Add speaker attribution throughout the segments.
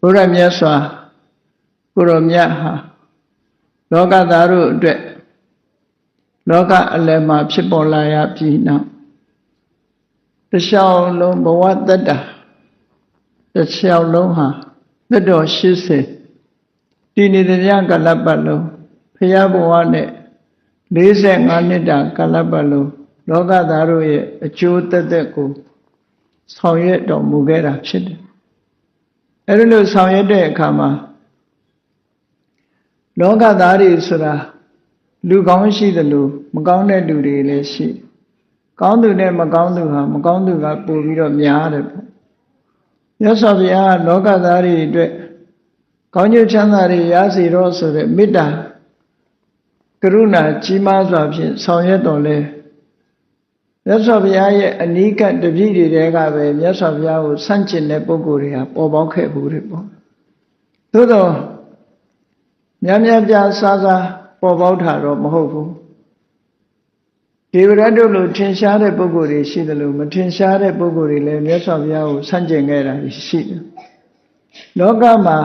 Speaker 1: ုရားမြတ်စွာကိုရောမြတ်ဟာလောကသားတို့အတွက်လောကအလယ်မှာဖြစ်ပေါ်လာရပြီးနောက်တစ်လျှောက်လုံးဘဝတတ္တတစ်လျှောက်လုံးဟာသက်တော်80တည်နေတဲ့ညကာလပတ်လုံးဖရာဘဝနဲ့45နှစ်တာကာလပတ်လုံးလောကသားတို့ရဲ့အကျိုးသက်သက်ကိုဆောင်ရွက်တော်မူခဲ့တာဖြစ်တယ်။အဲဒီလိုဆောင်ရွက်တဲ့အခါမှာလောကသားတွေဆိုတာလူကောင်းရှိတယ်လို့မကောင်းတဲ့လူတွေလည်းရှိတယ်။ကောင်းသူနဲ့မကောင်းသူဟာမကောင်းသူကပိုပြီးတော့များတယ်ပေါ့။မြတ်စွာဘုရားလောကသားတွေအတွက်ကောင်းကျိုးချမ်းသာတွေရစေတော့ဆိုတဲ့မေတ္တာကရုဏာကြီးမားစွာဖြင့်ဆောင်ရွက်တော်လဲမြတ်စွာဘုရားရဲ့အနီးကပ်တပည့်တွေတဲကပဲမြတ်စွာဘုရားကိုဆန့်ကျင်တဲ့ပုဂ္ဂိုလ်တွေဟာပေါ်ပေါက်ခဲ့ဘူးတယ်ပေါ့။သို့တော့များများပြားစားစားပေါ်ပေါက်တာတော့မဟုတ်ဘူး။ဒေဝရတ်တို့လိုထင်ရှားတဲ့ပုဂ္ဂိုလ်တွေရှိတယ်လို့မထင်ရှားတဲ့ပုဂ္ဂိုလ်တွေလည်းမြတ်စွာဘုရားကိုဆန့်ကျင်ခဲ့တာရှိတယ်။လောကမှာ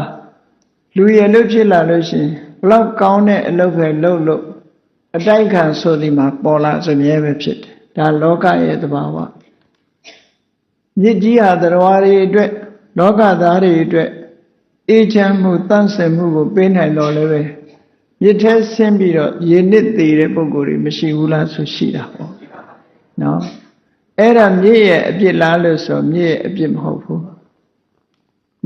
Speaker 1: လူရည်လို့ဖြစ်လာလို့ရှိရင်ဘလောက်ကောင်းတဲ့အလုပ်ပဲလုပ်လို့အတိုက်ခံဆိုဒီမှာပေါ်လာစမြဲပဲဖြစ်တယ်ဒါလောကရဲ့သဘာဝမြစ်ကြီးဟာတရားတွေအတွက်လောကသားတွေအတွက်အေးချမ်းမှုတန့်စင်မှုကိုပေးနိုင်တော်လည်းပဲမြစ်ထဲဆင်းပြီးတော့ရေနစ်သေးတဲ့ပုံကိုယ်တွေမရှိဘူးလားဆိုရှိတာပေါ့နော်အဲ့ဒါမြစ်ရဲ့အပြစ်လားလို့ဆိုမြစ်ရဲ့အပြစ်မဟုတ်ဘူး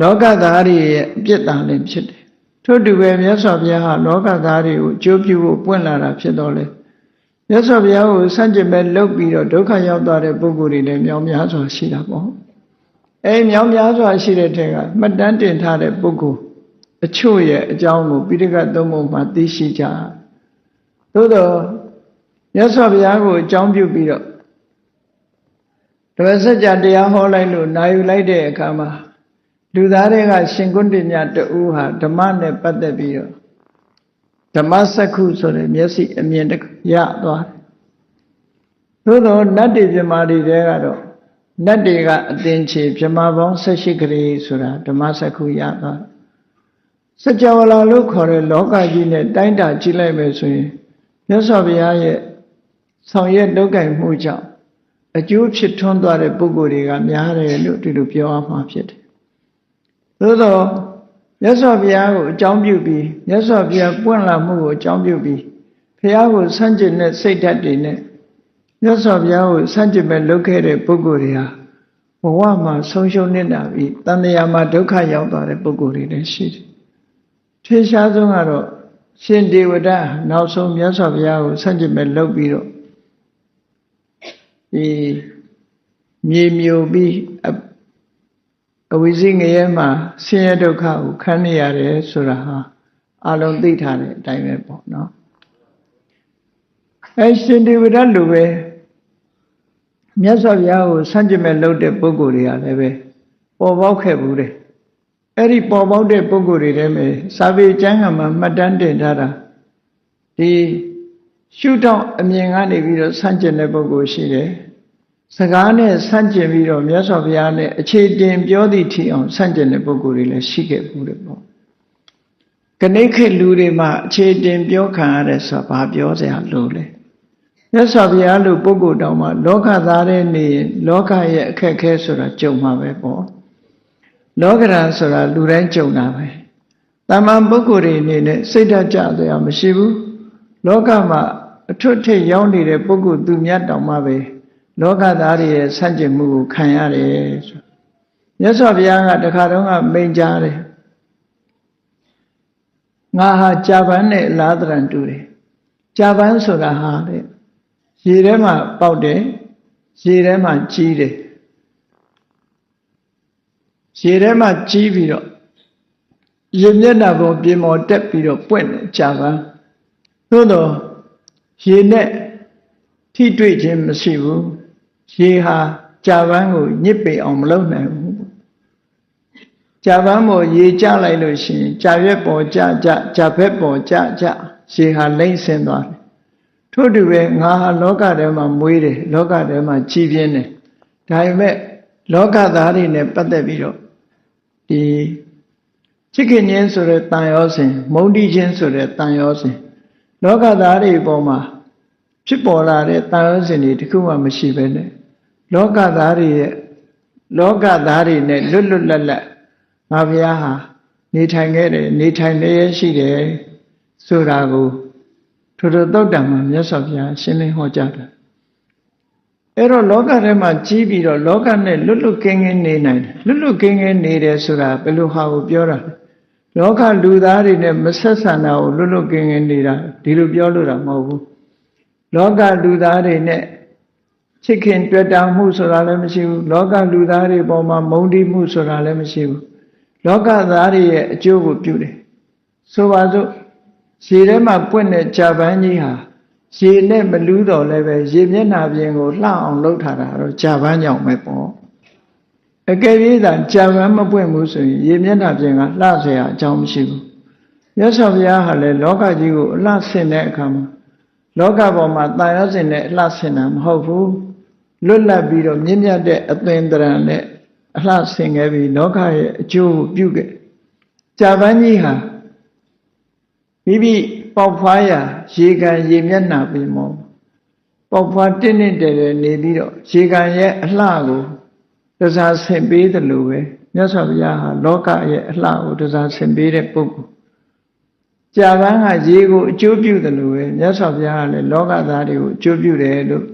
Speaker 1: လောကသားတွေရဲ့အပြစ်သားလည်းဖြစ်တယ်ထို့တူပဲမြတ်စွာဘုရားဟာလောကသားတွေကိုအကျိုးပြုဖို့ပွင့်လာတာဖြစ်တော့လေမြတ်စွာဘုရားကိုဆန့်ကျင်မဲ့လုပ်ပြီးတော့ဒုက္ခရောက်သွားတဲ့ပုဂ္ဂိုလ်တွေလည်းမြောင်များစွာရှိတာပေါ့အဲမြောင်များစွာရှိတဲ့ထဲကမှတ်တမ်းတင်ထားတဲ့ပုဂ္ဂိုလ်အချို့ရဲ့အကြောင်းကိုပိဋကသုံးပုံမှာသိရှိကြသို့တော့မြတ်စွာဘုရားကိုအကြောင်းပြုပြီးတော့တပည့်စကြာတရားဟောလိုက်လို့နာယူလိုက်တဲ့အခါမှာလူသားတွေကရှင်ကွန်းတင်ညတူဟာဓမ္မနဲ့ပတ်သက်ပြီးတော့ဓမ္မစက္ခုဆိုတဲ့မျက်စိအမြင်ရသွားတယ်သို့တော့နတ်တွေပြမာတွေတဲကတော့နတ်တွေကအသင်္ချေပြမာပေါင်း18ခရီးဆိုတာဓမ္မစက္ခုရသွားစကြဝဠာလို့ခေါ်တဲ့လောကကြီးနဲ့တိုင်းတာကြည့်လိုက်မယ်ဆိုရင်မြတ်စွာဘုရားရဲ့ဆောင်ရွက်လုပ်ကိုင်မှုကြောင့်အကျိုးဖြစ်ထွန်းသွားတဲ့ပုဂ္ဂိုလ်တွေကများတယ်လို့ဒီလိုပြောရမှာဖြစ်တယ်သို့တော့မြတ်စွာဘုရားကိုအကြောင်းပြုပြီးမြတ်စွာဘုရားပွင့်လာမှုကိုအကြောင်းပြုပြီးဘုရားကိုဆန့်ကျင်တဲ့စိတ်ဓာတ်တွေနဲ့မြတ်စွာဘုရားကိုဆန့်ကျင်မဲ့လုပ်ခဲ့တဲ့ပုဂ္ဂိုလ်တွေဟာဘဝမှာဆုံးရှုံးနေတာပြီးတဏှာမှာဒုက္ခရောက်သွားတဲ့ပုဂ္ဂိုလ်တွေလည်းရှိတယ်။ထင်ရှားဆုံးကတော့ရှင်ဒေဝဒနောက်ဆုံးမြတ်စွာဘုရားကိုဆန့်ကျင်မဲ့လုပ်ပြီးတော့ဒီမြေမျိုးပြီးအဝိဇ္ဇငရဲမှာဆင်းရဲဒုက္ခကိုခံနေရတယ်ဆိုတာဟာအလုံးသိထားတဲ့အတိုင်းပဲပေါ့နော်အဲရှင်ဒေဝဒတ်လိုပဲမြတ်စွာဘုရားကိုဆန့်ကျင်မဲ့လုပ်တဲ့ပုဂ္ဂိုလ်တွေကလည်းပဲပေါ်ပေါက်ခဲ့ဘူးတယ်အဲ့ဒီပေါ်ပေါက်တဲ့ပုဂ္ဂိုလ်တွေထဲမှာစာပေကျမ်းဂန်မှာမှတ်တမ်းတင်ထားတာဒီရှုထောင့်အမြင်ကနေပြီးတော့ဆန့်ကျင်တဲ့ပုဂ္ဂိုလ်ရှိတယ်စကားနဲ့ဆန့်ကျင်ပြီးတော့မြတ်စွာဘုရားနဲ့အခြေတင်ပြောသည့်ထီအောင်ဆန့်ကျင်တဲ့ပုဂ္ဂိုလ်တွေလည်းရှိခဲ့ဘူးတယ်ပေါ့ခဏိခေလူတွေမှာအခြေတင်ပြောခံရတဲ့ဆိုတာဘာပြောစရာလို့လဲမြတ်စွာဘုရားလိုပုဂ္ဂိုလ်တောင်မှလောကသားတဲ့နေရင်လောကရဲ့အခက်အခဲဆိုတာကြုံမှာပဲပေါ့လောကဓာတ်ဆိုတာလူတိုင်းကြုံတာပဲတမန်ပုဂ္ဂိုလ်တွေအနေနဲ့စိတ်ဓာတ်ကြတရားမရှိဘူးလောကမှာအထွတ်ထိပ်ရောက်နေတဲ့ပုဂ္ဂိုလ်သူမြတ်တောင်မှပဲလောကသားတွေရဲ့ဆန့်ကျင်မှုကိုခံရတယ်ဆိုမြတ်စွာဘုရားကတခါတုန်းကမိန့်ကြားတယ်ငါဟာကြာပန်းနဲ့လားတရံတူတယ်ကြာပန်းဆိုတာဟာတဲ့ရေထဲမှာပေါက်တယ်ရေထဲမှာကြီးတယ်ရေထဲမှာကြီးပြီးတော့ရေမျက်နှာပေါ်ပြင်ပေါ်တက်ပြီးတော့ပွင့်တယ်ကြာပန်းသို့တော့ရေနဲ့ထိတွေ့ခြင်းမရှိဘူးရေဟာကြာပန်းကိုညစ်ပေအောင်မလုပ်နိုင်ဘူးကြာပန်းပေါ်ရေကျလိုက်လို့ရှိရင်ကြာရွက်ပေါ်ကြာဘက်ပေါ်ကြာရေဟာလိမ့်ဆင်းသွားတယ်ထို့တူပဲငါဟာလောကထဲမှာမွေးတယ်လောကထဲမှာကြီးပြင်းတယ်ဒါပေမဲ့လောကသားတွေနဲ့ပတ်သက်ပြီးတော့ဒီ ချစ်ခင်ခြင်းဆိုတဲ့တန်ရောစဉ်မုန်းတီးခြင်းဆိုတဲ့တန်ရောစဉ်လောကသားတွေအပေါ်မှာဖြစ်ပေါ်လာတဲ့တန်ရောစဉ်တွေတခုမှမရှိပဲနဲ့လောကသားတွေနဲ့လွတ်လွတ်လပ်လပ်ငါဘုရားဟာနေထိုင်ခဲ့တယ်နေထိုင်နေရရှိတယ်ဆိုတာကိုထိုသုတ်တံမှာမြတ်စွာဘုရားရှင်းလင်းဟောကြားတယ်အဲ့တော့လောကထဲမှာကြီးပြီးတော့လောကနဲ့လွတ်လွတ်ကင်းကင်းနေနိုင်တယ်လွတ်လွတ်ကင်းကင်းနေတယ်ဆိုတာဘယ်လိုဟာကိုပြောတာလောကလူသားတွေနဲ့မဆက်ဆံတာကိုလွတ်လွတ်ကင်းကင်းနေတာဒီလိုပြောလို့တာမဟုတ်ဘူးလောကလူသားတွေနဲ့ချစ်ခင်တွေ့တာမှုဆိုတာလည်းမရှိဘူးလောကလူသားတွေပေါ်မှာမုန်းတီးမှုဆိုတာလည်းမရှိဘူးလောကသားတွေရဲ့အကျိုးကိုပြုတယ်ဆိုပါစို့ရေထဲမှာပွင့်တဲ့ဂျာပန်ကြီးဟာရေနဲ့မလူးတော့လည်းပဲရေမျက်နှာပြင်ကိုလှအောင်လုပ်ထားတာတော့ဂျာပန်ကြောင့်ပဲပေါ့အကယ်၍သာဂျာပန်မပွင့်ဘူးဆိုရင်ရေမျက်နှာပြင်ကလှเสียအကြောင်းမရှိဘူးမြတ်စွာဘုရားဟာလည်းလောကကြီးကိုအလှဆင်တဲ့အခါမှာလောကပေါ်မှာတာယာစင်နဲ့အလှဆင်တာမဟုတ်ဘူးလွတ်လပ်ပြီးတော့မြင့်မြတ်တဲ့အသွင်တရံနဲ့အလှဆင်ခဲ့ပြီးလောကရဲ့အကျိုးကိုပြုခဲ့ဂျာပန်ကြီးဟာမိမိပေါက်ဖွားရာရေကန်ရေမျက်နှာပြင်မောပေါက်ဖွားတင်းတင်းတဲတဲနေပြီးတော့ရေကန်ရဲ့အလှကိုတစားဆင်ပေးတယ်လို့ပဲမြတ်စွာဘုရားဟာလောကရဲ့အလှကိုတစားဆင်ပေးတဲ့ပုဂ္ဂိုလ်ဂျာပန်ကရေကိုအကျိုးပြုတယ်လို့ပဲမြတ်စွာဘုရားကလည်းလောကသားတွေကိုအကျိုးပြုတယ်လို့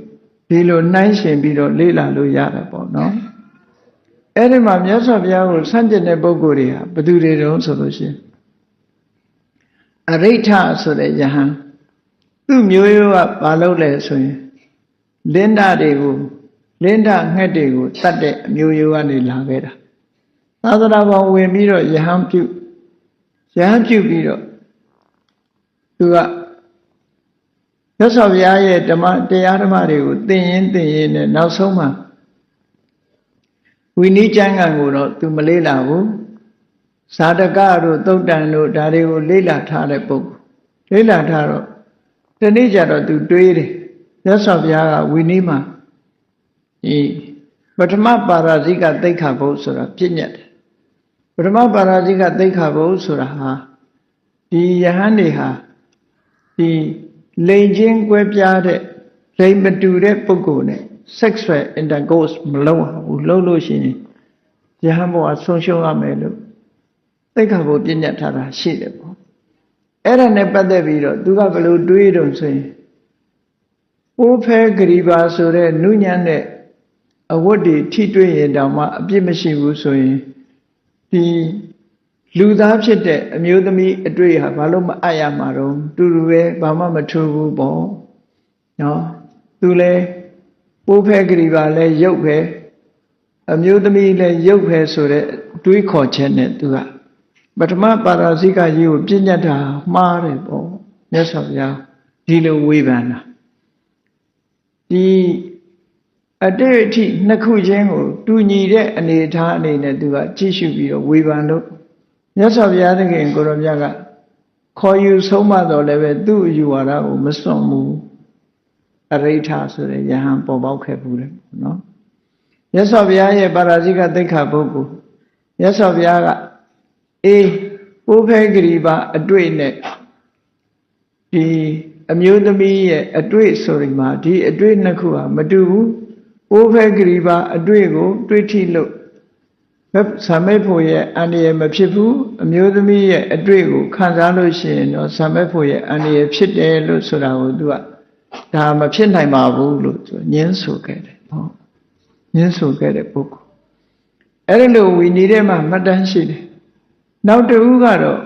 Speaker 1: ဒီလိုနှိုင်းရှင်ပြီးတော့လေ့လာလို့ရတယ်ပေါ့နော်အဲ့ဒီမှာမြတ်စွာဘုရားကိုဆန့်ကျင်တဲ့ပုဂ္ဂိုလ်တွေဟာဘယ်သူတွေတုံးဆိုလို့ရှိရင်အရိဋ္ဌဆိုတဲ့ယဟန်သူ့မျိုးရိုးကဘာလုပ်လဲဆိုရင်လင်းဓာတွေကိုလင်းဓာငှက်တွေကိုတတ်တဲ့အမျိုးရိုးကနေလာခဲ့တာသာသနာပေါ်ဝင်ပြီးတော့ယဟန်ပြုပြီးတော့သူကမြတ်စွာဘုရားရဲ့ဓမ္မတရားဓမ္မတွေကိုသင်ရင်နဲ့နောက်ဆုံးမှာဝိနည်းကျမ်းဂန်ကိုတော့သူမလေ့လာဘူးဇာတကတို့သုတ်တန်တို့ဒါတွေကိုလေ့လာထားတဲ့ပုဂ္ဂိုလ်လေ့လာထားတော့ဒီနေ့ကျတော့သူတွေးတယ်မြတ်စွာဘုရားကဝိနည်းမှာဒီပထမပါရာဇိကသိက္ခာပုဒ်ဆိုတာပြည့်ညတ်တယ်ပထမပါရာဇိကသိက္ခာပုဒ်ဆိုတာဟာဒီယဟန်တွေဟာဒီလိန်ချင်းကွဲပြားတဲ့လိန်မတူတဲ့ပုဂ္ဂိုလ်နဲ့ sexual intercourse မလုပ်ရဘူးလုပ်လို့ရှိရင်ယဟန်ဘဝဆုံးရှုံးရမယ်လို့သိက္ခာပုဒ်ပြည့်ညတ်ထားတာရှိတယ်ပေါ့အဲ့ဒါနဲ့ပတ်သက်ပြီးတော့သူကဘယ်လိုတွေးတုံဆိုရင်အိုးဖဲဂရိပါဆိုတဲ့နုညံ့တဲ့အဝတ်တွေထိတွေ့ရင်တောင်မှအပြစ်မရှိဘူးဆိုရင်ဒီလူသားဖြစ်တဲ့အမျိုးသမီးအတွေ့ဟာဘာလို့မအပ်ရမှာတော့တူတူပဲဘာမှမထူးဘူးပေါ့နော်သူလဲပိုးဖဲဂရိပါလဲရုပ်ပဲအမျိုးသမီးလဲရုပ်ပဲဆိုတဲ့တွေးခေါ်ချက်နဲ့သူကပထမပါရာဇိကကြီးကိုပြည့်ညတ်တာမှားတယ်ပေါ့မြတ်စွာဘုရားဒီလိုဝေဖန်တာဒီအတေအထိနှစ်ခုချင်းကိုတူညီတဲ့အနေအထားအနေနဲ့သူကကြည့်ရှုပြီးတော့ဝေဖန်လို့မြတ်စွာဘုရားသခင်ကိုရောမြတ်ကခေါ်ယူဆုံးမတော်လည်းပဲသူ့အယူဝါဒကိုမစွန့်ဘူးအရိဋ္ဌဆိုတဲ့ယဟန်ပေါ်ပေါက်ခဲ့ဘူးလေနော်မြတ်စွာဘုရားရဲ့ပါရာဇိကသိက္ခာပုဒ်ကိုမြတ်စွာဘုရားကပိုးဖဲဂရိပါအတွေ့နဲ့ဒီအမျိုးသမီးရဲ့အတွေ့ဆိုရင်မှာဒီအတွေ့နှစ်ခုဟာမတူဘူးပိုးဖဲဂရိပါအတွေ့ကိုတွေ့ထိလို့ဆံမဲ့ဖို့ရဲ့အန္တရာယ်မဖြစ်ဘူးအမျိုးသမီးရဲ့အတွေ့ကိုခံစားလို့ရှိရင်တော့ဆံမဲ့ဖို့ရဲ့အန္တရာယ်ဖြစ်တယ်လို့ဆိုတာကိုသူကဒါမဖြစ်နိုင်ပါဘူးလို့သူညင်းဆိုခဲ့တယ်ဟောညင်းဆိုခဲ့တဲ့ပုဂ္ဂိုလ်အဲ့ဒီလိုဝီနီထဲမှာမှတ်တမ်းရှိတယ်နောက်တစ်ဦးကတော့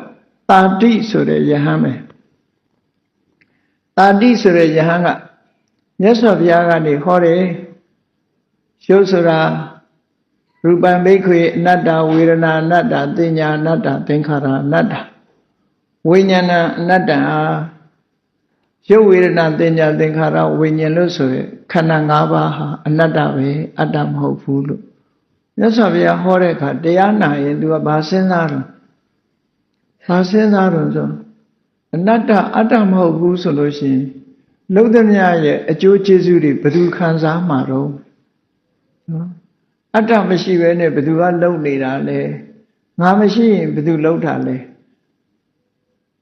Speaker 1: တာတိဆိုတဲ့ယဟန်ပဲတာတိဆိုတဲ့ယဟန်ကမြတ်စွာဘုရားကနေဟောတယ်ရုပ်ဆိုတာရူပံဘိက္ခွေအနတ္တဝေဒနာအနတ္တသင်ညာအနတ္တသင်္ခါရအနတ္တဝိညာဏအနတ္တရုပ်ဝေဒနာသင်ညာသင်္ခါရဝိညာဉ်လို့ဆိုရယ်ခန္ဓာ၅ပါးဟာအနတ္တပဲအတ္တမဟုတ်ဘူးလို့မြတ်စွာဘုရားဟောတဲ့အခါတရားနာရင်သူကဘာစဉ်းစားတော့ဆိုအနတ္တအတ္တမဟုတ်ဘူးဆိုလို့ရှိရင်လုံသမျှရဲ့အကျိုးကျေးဇူးတွေဘယ်သူခံစားမှာတော့နော်အတ္တမရှိဘဲနဲ့ဘယ်သူကလုံနေတာလဲ ငါမရှိရင်ဘယ်သူလှုပ်တာလဲ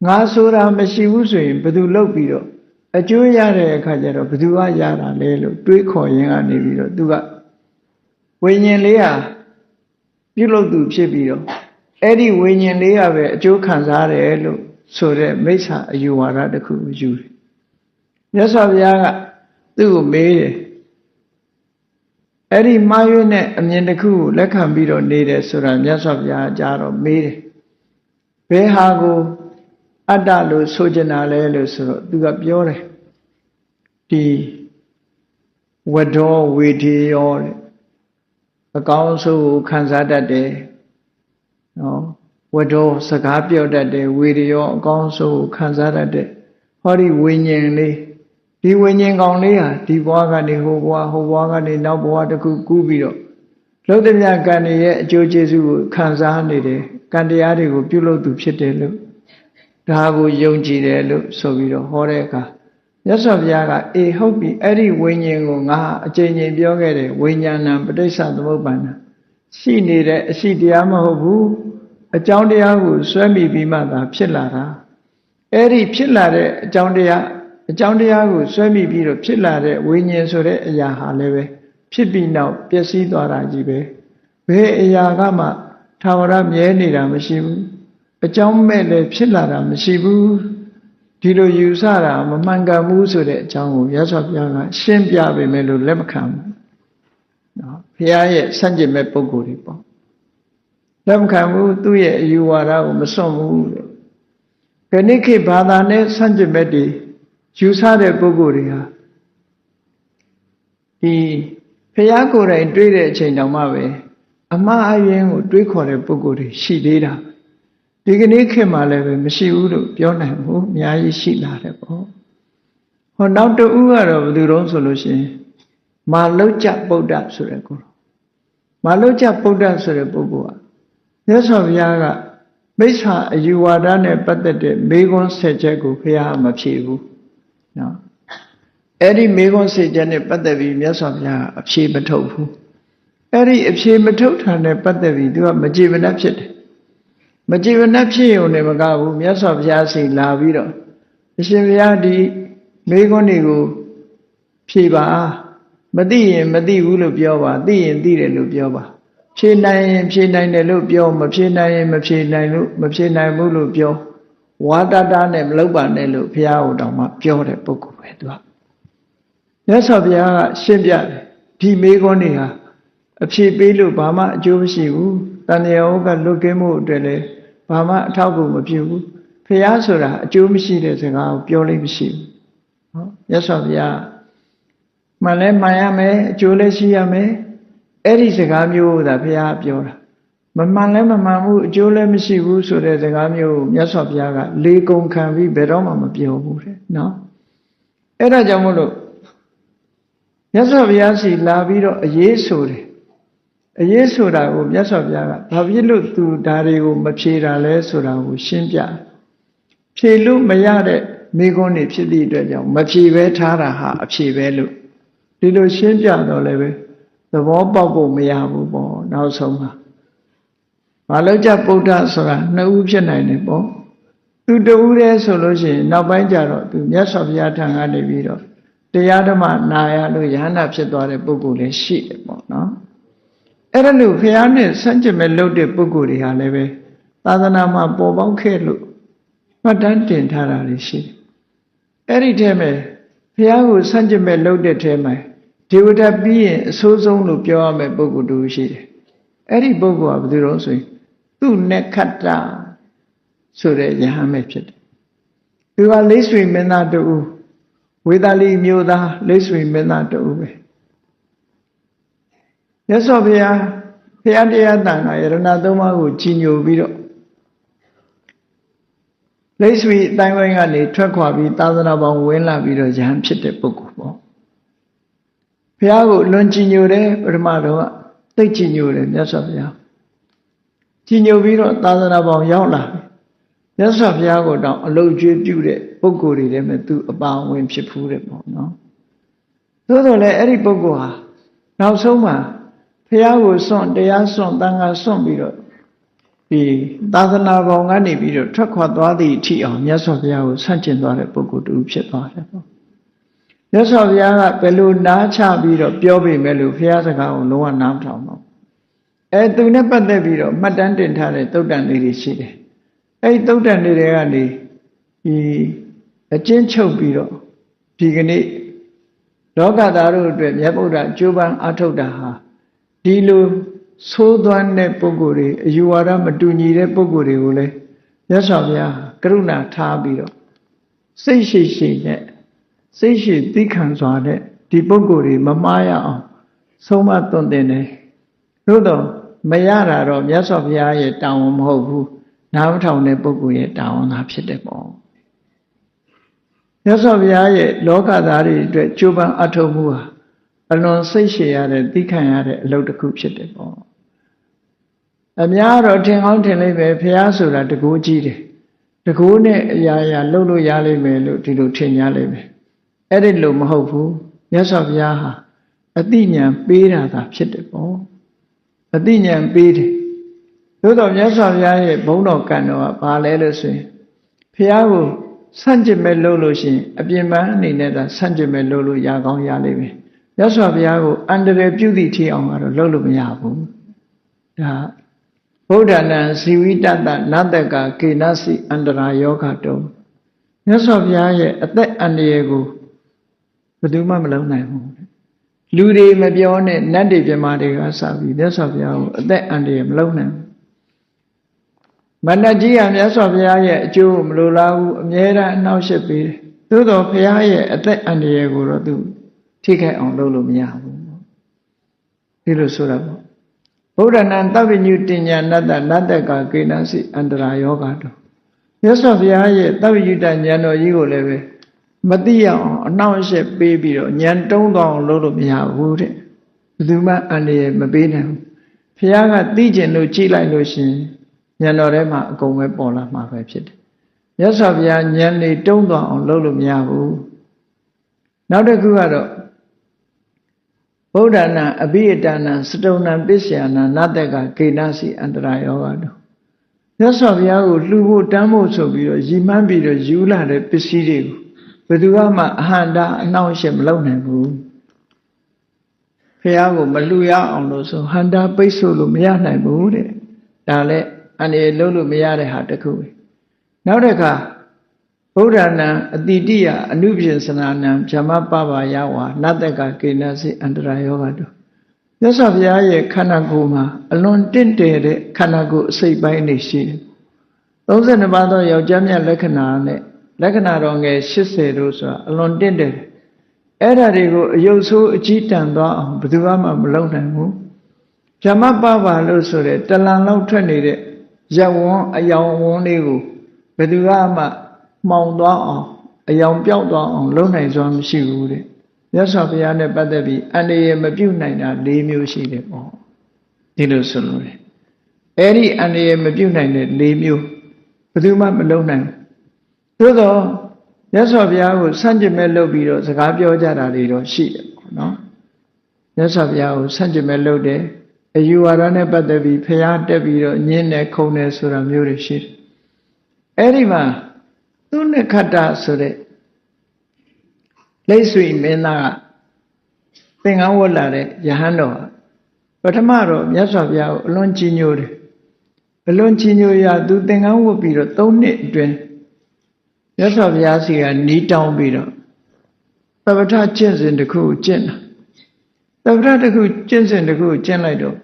Speaker 1: ငါဆိုတာမရှိဘူးဆိုရင်ဘယ်သူလှုပ်ပြီးတော့အကျိုးရတဲ့အခါကျတော့ဘယ်သူကရတာလဲလို့တွေးခေါ်ရင်ကနေပြီးတော့သူကဝိညာဉ်လေးဟာပြုလုပ်သူဖြစ်ပြီးတော့အဲ့ဒီဝိညာဉ်လေးကပဲအကျိုးခံစားရတယ်လို့ဆိုတဲ့မိစ္ဆာအယူဝါဒတစ်ခုကိုယူတယ်မြတ်စွာဘုရားကသူ့ကိုမေးတယ်အဲ့ဒီမှားရွေးတဲ့အမြင်တစ်ခုကိုလက်ခံပြီးတော့နေတယ်ဆိုတာမြတ်စွာဘုရားကြားတော့မေးတယ်ဘယ်ဟာကိုအတ္တလို့ဆိုချင်တာလဲလို့ဆိုတော့သူကပြောတယ်ဒီဝတ္တောဝေထေယောတဲ့အကောင်းဆုံးကိုခံစားတတ်တယ်နော်ဝတ္တောစကားပြောတတ်တယ်ဝေထေယောအကောင်းဆုံးကိုခံစားတတ်တယ်ဟောဒီဝိညာဉ်လေးဒီဝိညာဉ်ကောင်လေးဟာဒီဘဝကနေဟိုဘဝကနေနောက်ဘဝတစ်ခုကူးပြီးတော့လှုပ်တဲ့မြတ်ကံရဲ့အကျိုးကျေးဇူးကိုခံစားနေတယ်ကံတရားတွေကိုပြုလုပ်သူဖြစ်တယ်လို့ဒါကိုယုံကြည်တယ်လို့ဆိုပြီးတော့ဟောတဲ့အခါမြတ်စွာဘုရားကအေးဟုတ်ပြီအဲ့ဒီဝိညာဉ်ကိုငါအကျဉ်းချင်းပြောခဲ့တယ်ဝိညာဏံပဋိစ္စသမုပ္ပန္နရှိနေတဲ့အရှိတရားမဟုတ်ဘူးအကြောင်းတရားကိုစွဲမိပြီးမှသာဖြစ်လာတာအဲ့ဒီဖြစ်လာတဲ့အကြောင်းတရားကိုစွဲမိပြီးတော့ဖြစ်လာတဲ့ဝိညာဉ်ဆိုတဲ့အရာဟာလည်းပဲဖြစ်ပြီးနောက်ပျက်စီးသွားတာကြီးပဲဘယ်အရာကမှထာဝရမြဲနေတာမရှိဘူးအကြောင်းမဲ့လည်းဖြစ်လာတာမရှိဘူးဒီလိုယူဆတာမမှန်ကန်ဘူးဆိုတဲ့အကြောင်းကိုရသော်ဘုရားကရှင်းပြပေမဲ့လို့လက်မခံဘူးနော်ဘုရားရဲ့ဆန့်ကျင်မဲ့ပုံကိုယ်တွေပေါ့လက်မခံဘူးသူ့ရဲ့အယူဝါဒကိုမစွန့်ဘူးတဲ့ခဏခေတ်ဘာသာနဲ့ဆန့်ကျင်မဲ့တွေယူဆတဲ့ပုဂ္ဂိုလ်တွေဟာဒီဘုရားကိုယ်တိုင်တွေးတဲ့အချိန်တောင်မှပဲအမှားအယွင်းကိုတွေးခေါ်တဲ့ပုဂ္ဂိုလ်တွေရှိသေးတာဒီကနေ့ခေတ်မှာလည်းပဲမရှိဘူးလို့ပြောနိုင်ဘူးအများကြီးရှိလာတယ်ပေါ့ဟောနောက်တူကတော့ဘယ်သူတုံးဆိုလို့ရှိရင်မာလုကျဗုဒ္ဓဆိုတဲ့ကိုမာလုကျဗုဒ္ဓဆိုတဲ့ပုဂ္ဂိုလ်ကမြတ်စွာဘုရားကမိစ္ဆာအယူဝါဒနဲ့ပတ်သက်တဲ့မေခွန်းဆက်ချက်ကိုဘုရားမဖြေဘူးနော်အဲ့ဒီမေခွန်းဆက်ချက်နဲ့ပတ်သက်ပြီးမြတ်စွာဘုရားအဖြေမထုတ်ဘူးအဲ့ဒီအဖြေမထုတ်တာနဲ့ပတ်သက်ပြီးသူကမကြည်မနှက်ဖြစ်တယ်မကြည်မနှက်ဖြစ်ရုံနဲ့မကဘူးမြတ်စွာဘုရားစီလာပြီးတော့အရှင်ဘုရားဒီမေခွန်းတွေကိုဖြေပါမသိရင်မသိဘူးလို့ပြောပါသိရင်သိတယ်လို့ပြောပါဖြေနိုင်ရင်ဖြေနိုင်တယ်လို့ပြောမဖြေနိုင်ရင်မဖြေနိုင်ဘူးလို့ပြောဝါတတနဲ့မလုပ်ပါနဲ့လို့ဘုရားဟောတော်မှာပြောတဲ့ပုဂ္ဂိုလ်ပဲသူကမြတ်စွာဘုရားကရှင်းပြတယ်ဒီမေခွန်းတွေဟာအဖြေပေးလို့ဘာမှအကျိုးမရှိဘူးတဏှာဩကလွတ်ကင်းမှုအတွက်လည်းဘာမှအထောက်အကူမပြုဘူးဘုရားဆိုတာအကျိုးမရှိတဲ့စကားကိုပြောလို့မရှိဘူးနော်မြတ်စွာဘုရားမှန်လဲမှန်ရမယ်အကျိုးလည်းရှိရမယ်အဲ့ဒီစကားမျိုးသာဘုရားပြောတာမမှန်လဲမမှန်ဘူးအကျိုးလည်းမရှိဘူးဆိုတဲ့စကားမျိုးကိုမြတ်စွာဘုရားကလေကုန်ခံပြီးဘယ်တော့မှမပြောဘူးတဲ့နော်အဲ့ဒါကြောင့်မို့လို့မြတ်စွာဘုရားစီလာပြီးတော့အရေးဆိုတယ်အရေးဆိုတာကိုမြတ်စွာဘုရားကဘာဖြစ်လို့သူဒါတွေကိုမဖြေတာလဲဆိုတာကိုရှင်းပြဖြေလို့မရတဲ့မိဂုံးတွေဖြစ်သည့်အတွက်ကြောင့်မဖြေပဲထားတာဟာအဖြေပဲလို့ဒီလိုရှင်းပြတော့လည်းပဲသဘောပေါက်ဖို့မရဘူးပေါ့နောက်ဆုံးမှာဘာလို့ကြဗုဒ္ဓဆိုတာနှစ်ဦးဖြစ်နိုင်တယ်ပေါ့သူတဦးတည်းဆိုလို့ရှိရင်နောက်ပိုင်းကျတော့သူမြတ်စွာဘုရားထံကနေပြီးတော့တရားဓမ္မနာရလို့ယဟန္တာဖြစ်သွားတဲ့ပုဂ္ဂိုလ်လည်းရှိတယ်ပေါ့နော်အဲ့ဒါလို့ဘုရားနဲ့ဆန့်ကျင်မဲ့လုပ်တဲ့ပုဂ္ဂိုလ်တွေဟာလည်းပဲသာသနာမှာပေါ်ပေါက်ခဲ့လို့မှတ်တမ်းတင်ထားတာတွေရှိတယ်အဲ့ဒီထဲမှာဘုရားကိုဆန့်ကျင်မဲ့လုပ်တဲ့ထဲမှာဒေဝတာပြီးရင်အဆိုးဆုံးလို့ပြောရမယ့်ပုဂ္ဂိုလ်တူရှိတယ်အဲ့ဒီပုဂ္ဂိုလ်ကဘယ်သူတော့ဆိုရင်သူနက္ခတ္တဆိုတဲ့ယဟန်ပဲဖြစ်တယ်သူကလိဆွေမင်းသားတူဝေသာလီမျိုးသားလိဆွေမင်းသားတူပဲမြတ်စွာဘုရားတရားတန်ခါယရဏသုံးပါးကိုကြီးညိုပြီးတော့လိဆွေအတိုင်းဝိုင်းကနေထွက်ခွာပြီးသာသနာပေါင်းဝင်လာပြီးတော့ယဟန်ဖြစ်တဲ့ပုဂ္ဂိုလ်ပေါ့ဘုရားကိုလွန်ကြီးညိုတယ်ပထမတော့သိကြီးညိုတယ်မြတ်စွာဘုရားကြီးညိုပြီးတော့သာသနာပေါင်းရောက်လာမြတ်စွာဘုရားကိုတောင်အလုတ်ကျွေးပြုတဲ့ပုဂ္ဂိုလ်တွေထဲမှာသူအပါဝင်ဖြစ်ဖူးတယ်ပေါ့နော်သို့တော်လည်းအဲ့ဒီပုဂ္ဂိုလ်ဟာနောက်ဆုံးမှာဘုရားကိုစွန့်တရားစွန့်သံဃာစွန့်ပြီးတော့ ဒီသာသနာပေါင်းကနေပြီးတော့ထွက်ခွာသွားသည့်အထိအောင်မြတ်စွာဘုရားကိုဆန့်ကျင်သွားတဲ့ပုဂ္ဂိုလ်တူဖြစ်သွားတယ်ပေါ့မြတ်စွာဘုရားကဘယ်လိုနားချပြီးတော့ပြောပေမဲ့လို့ဘုရားစကားကိုလုံးဝနားမထောင်တော့သူနဲ့ပတ်သက်ပြီးတော့မှတ်တမ်းတင်ထားတဲ့သုတ်တန်လေးတွေရှိတယ်အဲ့သုတ်တန်တွေကနေဒီအကျဉ်းချုပ်ပြီးတော့ဒီကနေ့လောကသားတို့အတွက်မြတ်ဗုဒ္ဓကြိုးပမ်းအားထုတ်တာဟာဒီလိုသိုးသွမ်းတဲ့ပုဂ္ဂိုလ်တွေအယူဝါဒမတူညီတဲ့ပုဂ္ဂိုလ်တွေကိုလည်းမြတ်စွာဘုရားကရုဏာထားပြီးတော့စိတ်ရှိရှိနဲ့စိတ်ရှိသိခံစွာနဲ့ဒီပုဂ္ဂိုလ်တွေမမှားရအောင်ဆုံးမသွန်သင်တယ်သို့တော့မရတာတော့မြတ်စွာဘုရားရဲ့တာဝန်မဟုတ်ဘူးနားမထောင်တဲ့ပုဂ္ဂိုလ်ရဲ့တာဝန်သာဖြစ်တယ်ပေါ့မြတ်စွာဘုရားရဲ့လောကသားတွေအတွက်ကြိုးပမ်းအထောက်မှုဟာအလွန်စိတ်ရှည်ရတဲ့သိခံရတဲ့အလုပ်တစ်ခုဖြစ်တယ်ပေါ့အများတော့ထင်ကောင်းထင်လိမ့်မယ်ဘုရားဆိုတာတကူကြီးတယ်တကူနဲ့အရာရာလှုပ်လို့ရလိမ့်မယ်လို့ဒီလိုထင်ကြလိမ့်မယ်အဲ့ဒီလိုမဟုတ်ဘူးမြတ်စွာဘုရားဟာအသိဉာဏ်ပေးတာသာဖြစ်တယ်ပေါ့အသိဉာဏ်ပေးတယ်သို့တော့မြတ်စွာဘုရားရဲ့ဘုန်းတော်ကံတော်ကဘာလဲလို့ဆိုရင်ဘုရားကိုဆန့်ကျင်မဲ့လို့လို့ရှိရင်အပြင်ပန်းအနေနဲ့သာဆန့်ကျင်မဲ့လို့ရကောင်းရလိမ့်မယ်မြတ်စွာဘုရားကိုအန္တရာယ်ပြုသည့်ထီအောင်ကတော့လုပ်လို့မရဘူးဒါဗုဒ္ဓနာဇီဝိတတနတ္တကကေနစီအန္တရာယောဂတုံမြတ်စွာဘုရားရဲ့အသက်အန္တရာယ်ကိုဘယ်သူမှမလုံးနိုင်ဘူးလူတွေမပြောနဲ့နတ်တွေပြမာတွေကစပြီးမြတ်စွာဘုရားကိုအသက်အန္တရာယ်မလုံးနိုင်ဘူးမဏ္ဍကြီးကမြတ်စွာဘုရားရဲ့အကျိုးကိုမလိုလားဘူးအမြဲတမ်းအနှောက်အယှက်ပေးတယ်သို့တော်ဘုရားရဲ့အသက်အန္တရာယ်ကိုတော့သူထိခိုက်အောင်လုပ်လို့မရဘူးဒီလိုဆိုတာပေါ့ဗုဒ္ဓနာသဗ္ဗညုတဉ္ညာနတ္တနတ္တကကေနစီအန္တရာယောဂတောမြတ်စွာဘုရားရဲ့သဗ္ဗညုတဉာဏ်တော်ကြီးကိုလည်းပဲမသိရအောင်အနှောက်အယှက်ပေးပြီးတော့ဉာဏ်တုံးသွားအောင်လုပ်လို့မရဘူးတဲ့ဘယ်သူမှအန္တရာယ်မပေးနိုင်ဘူးဘုရားကသိကျင်လို့ကြည်လိုက်လို့ရှိရင်ဉာဏ်တော်ထဲမှာအကုန်ပဲပေါ်လာမှာပဲဖြစ်တယ်မြတ်စွာဘုရားဉာဏ်လေးတုံးသွားအောင်လုပ်လို့မရဘူးနောက်တစ်ခုကတော့ဗုဒ္ဓနာအဘိယတနာစတုံနံပစ္စယနာနတ္တကကေနစီအန္တရာယောဂတောမြတ်စွာဘုရားကိုလှူဖို့တမ်းဖို့ဆိုပြီးတော့ရည်မှန်းပြီးတော့ယူလာတဲ့ပစ္စည်းတွေကိုဘယ်သူမှအဟန္တာအနှောင့်အယှက်မလုပ်နိုင်ဘူးဘုရားကိုမလှူရအောင်လို့ဆိုဟန္တာပိတ်ဆို့လို့မရနိုင်ဘူးတဲ့ဒါလည်းအန္တရာယ်လုပ်လို့မရတဲ့ဟာတစ်ခုပဲနောက်တစ်ခါဗုဒ္ဓနာအတိတိယအနုပြင်စနာနံဗြဟ္မပပယဝါနတ္တကကေနစီအန္တရာယောဂတောမြတ်စွာဘုရားရဲ့ခန္ဓာကိုယ်မှာအလွန်တင့်တယ်တဲ့ခန္ဓာကိုယ်အစိတ်ပိုင်းနေရှိတယ်32ပါးသောယောက်ျားမြတ်လက္ခဏာနဲ့လက္ခဏာတော်ငယ်80တို့ဆိုတာအလွန်တင့်တယ်အဲ့ဒါတွေကိုအယုတ်ဆိုးအကြီးတန်သွားအောင်ဘယ်သူမှမလုပ်နိုင်ဘူးဗြဟ္မပပလို့ဆိုတဲ့တလန်လောက်ထွက်နေတဲ့ရက်ဝန်းအယောင်ဝန်းလေးကိုဘယ်သူမှမှောင်သွားအောင်အယောင်ပြောက်သွားအောင်လုပ်နိုင်စွမ်းမရှိဘူးတဲ့မြတ်စွာဘုရားနဲ့ပတ်သက်ပြီးအန္တရာယ်မပြုတ်နိုင်တာ၄မျိုးရှိတယ်ပေါ့ဒီလိုဆိုလို့တယ်အဲ့ဒီအန္တရာယ်မပြုတ်နိုင်တဲ့၄မျိုးဘယ်သူမှမလုပ်နိုင်ဘူးသို့တော့မြတ်စွာဘုရားကိုဆန့်ကျင်မဲ့လုပ်ပြီးတော့စကားပြောကြတာတွေတော့ရှိတယ်ပေါ့နော်မြတ်စွာဘုရားကိုဆန့်ကျင်မဲ့လုပ်တယ်အယူဝါဒနဲ့ပတ်သက်ပြီးဘုရားတက်ပြီးတော့ညင်းတယ်ခုံတယ်ဆိုတာမျိုးတွေရှိတယ်အဲ့ဒီမှာသူနဲ့ခတ္တဆိုတဲ့လိတ်ဆွေမင်းသားကသင်္ကန်းဝတ်လာတဲ့ယဟန်တော်ပထမတော့မြတ်စွာဘုရားကိုအလွန်ကြီးညိုတယ်အလွန်ကြီးညိုရသူသင်္ကန်းဝတ်ပြီးတော့3နှစ်အတွင်းမြတ်စွာဘုရားစီကနီးတောင်းပြီးတော့သဗ္ဗထကျင့်စဉ်တစ်ခုကိုကျင့်တာသဗ္ဗထတစ်ခုကျင့်စဉ်တစ်ခုကိုကျင့်လိုက်တော့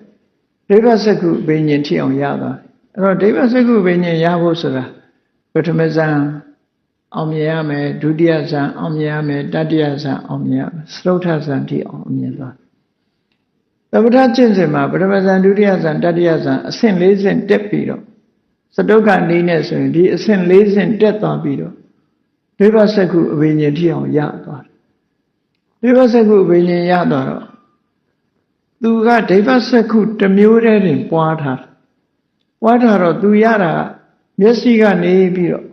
Speaker 1: ဒိဗ္ဗစက္ခုဘိညာဉ်ထိအောင်ရသွားတယ်အဲ့တော့ဒိဗ္ဗစက္ခုဘိညာဉ်ရဖို့ဆိုတာပထမဇန်အောင်မြင်ရမယ်ဒုတိယဇန်အောင်မြင်ရမယ်တတိယဇန်အောင်မြင်ရမယ်စတုထဇန်ထိအောင်မြင်သွားသဗ္ဗထကျင့်စဉ်မှာပထမဇန်ဒုတိယဇန်တတိယဇန်အဆင့်၄ဆင့်တက်ပြီးတော့စတုခနည်းနဲ့ဆိုရင်ဒီအဆင့်၄ဆင့်တက်သွားပြီးတော့ဒိဗ္ဗစက္ခုအဘိညာဉ်ထိအောင်ရသွားတယ်ဒိဗ္ဗစက္ခုအဘိညာဉ်ရသွားတော့သူကဒိဗ္ဗစက္ခုတစ်မျိုးတည်းတင်ပွားထားတော့သူရတာကမျက်စိကနေပြီးတော့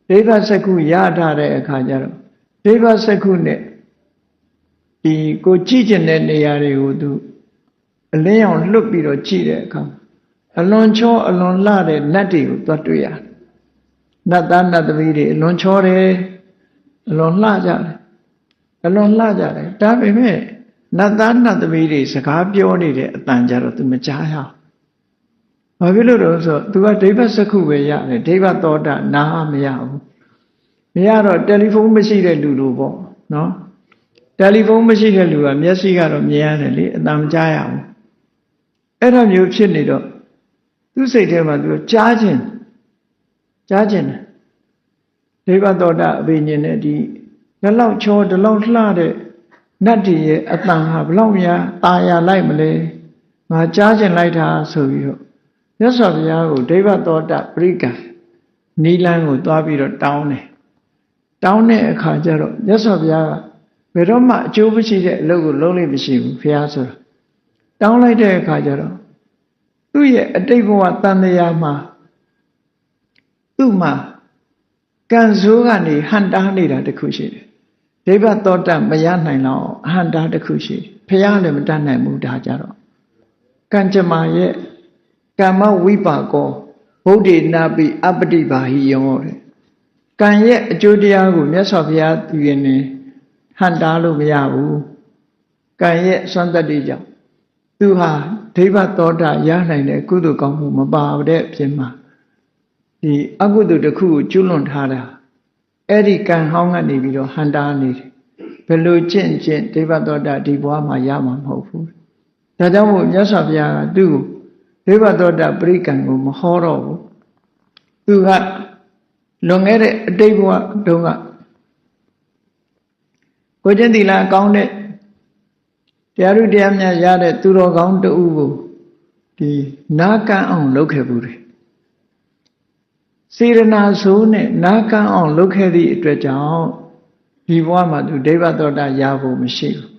Speaker 1: ဒိဗ္ဗစက္ခုရထားတဲ့အခါကျတော့ဒိဗ္ဗစက္ခုနဲ့ဒီကိုကြည့်ကျင်တဲ့နေရာတွေကိုသူအလင်းရောင်လွတ်ပြီးတော့ကြည့်တဲ့အခါ အလွန်ချောအလွန်လှတဲ့နတ်တွေကိုသွားတွေ့ရတယ်နတ်သားနတ်သမီးတွေအလွန်ချောတယ်အလွန်လှကြတယ်အလွန်လှကြတယ်ဒါပေမဲ့နတ်သားနတ်သမီးတွေစကားပြောနေတဲ့အတန်ကြတော့ तू မကြားရဘူးဘာဖြစ်လို့လဲဆိုတော့ तू ကဒိဗ္ဗစက္ခုပဲရတယ်ဒိဗ္ဗသောတာနားမရဘူးမရတော့တယ်လီဖုန်းမရှိတဲ့လူလိုပေါ့နော်တယ်လီဖုန်းမရှိတဲ့လူကမျက်စိကတော့မြင်ရတယ်လေအတန်မကြားရဘူးအဲ့ဒါမျိုးဖြစ်နေတော့သူ့စိတ်ထဲမှာ तू ကြားခြင်းတယ်ဒိဗ္ဗသောတာအဘိညာဉ်နဲ့ဒီလောက်ချောဒီလောက်လှတဲ့နတ်တွေရဲ့အတန်ဟာဘလောက်များตาရလိုက်မလဲငါကြားခြင်းလိုက်တာဆိုပြီးတော့မြတ်စွာဘုရားကိုဒိဗ္ဗသောတာပရိကံနီလန်းကိုသွားပြီးတော့တောင်းတယ်တောင်းတဲ့အခါကျတော့မြတ်စွာဘုရားကဘယ်တော့မှအကျိုးမရှိတဲ့အလုပ်ကိုလုပ်လို့မရှိဘူးဘုရားဆိုတာတောင်းလိုက်တဲ့အခါကျတော့သူ့ရဲ့အတိတ်ဘဝတန်တရားမှာသူ့မှာကံဆိုးကနေဟန်တားနေတာတခုရှိတယ်ဒိဗ္ဗသောတာမရနိုင်တော့အဟံတားတခုရှိတယ်ဘုရားလည်းမတတ်နိုင်ဘူးဒါကြတော့ကံကြမ္မာရဲ့ကမ္မဝိပါကောဗုဒ္ဓေနာပိအပတိပါဟိယောတဲ့ကံရဲ့အကျိုးတရားကိုမြတ်စွာဘုရားသူရင်နေဟန်တားလို့မရဘူးကံရဲ့စွမ်းတတ္တိကြောင့်သူဟာဒိဗ္ဗသောတာရနိုင်တဲ့ကုသိုလ်ကောင်းမှုမပါတဲ့အဖြစ်မှာဒီအကုသိုလ်တစ်ခုကိုကျွလွန်ထားတာအဲ့ဒီကံဟောင်းကနေပြီးတော့ဟန်တားနေတယ်ဘယ်လိုကျင့်ဒိဗ္ဗသောတာဒီဘဝမှာရမှာမဟုတ်ဘူးဒါကြောင့်မို့မြတ်စွာဘုရားကသူ့ကိုဒိဗ္ဗသောတာပရိကံကိုမဟောတော့ဘူးသူကလွန်ခဲ့တဲ့အတိတ်ဘဝတုန်းကကိုကျင့်သီလကောင်းတဲ့တရားဥတရားများရတဲ့သူတော်ကောင်းတဦးကိုဒီနာကံအောင်လုပ်ခဲ့ဘူးတယ်စေရနာဆိုးနဲ့နာကံအောင်လုပ်ခဲ့သည့်အတွက်ကြောင့်ဒီဘဝမှာသူဒိဗ္ဗသောတာရဖို့မရှိဘူး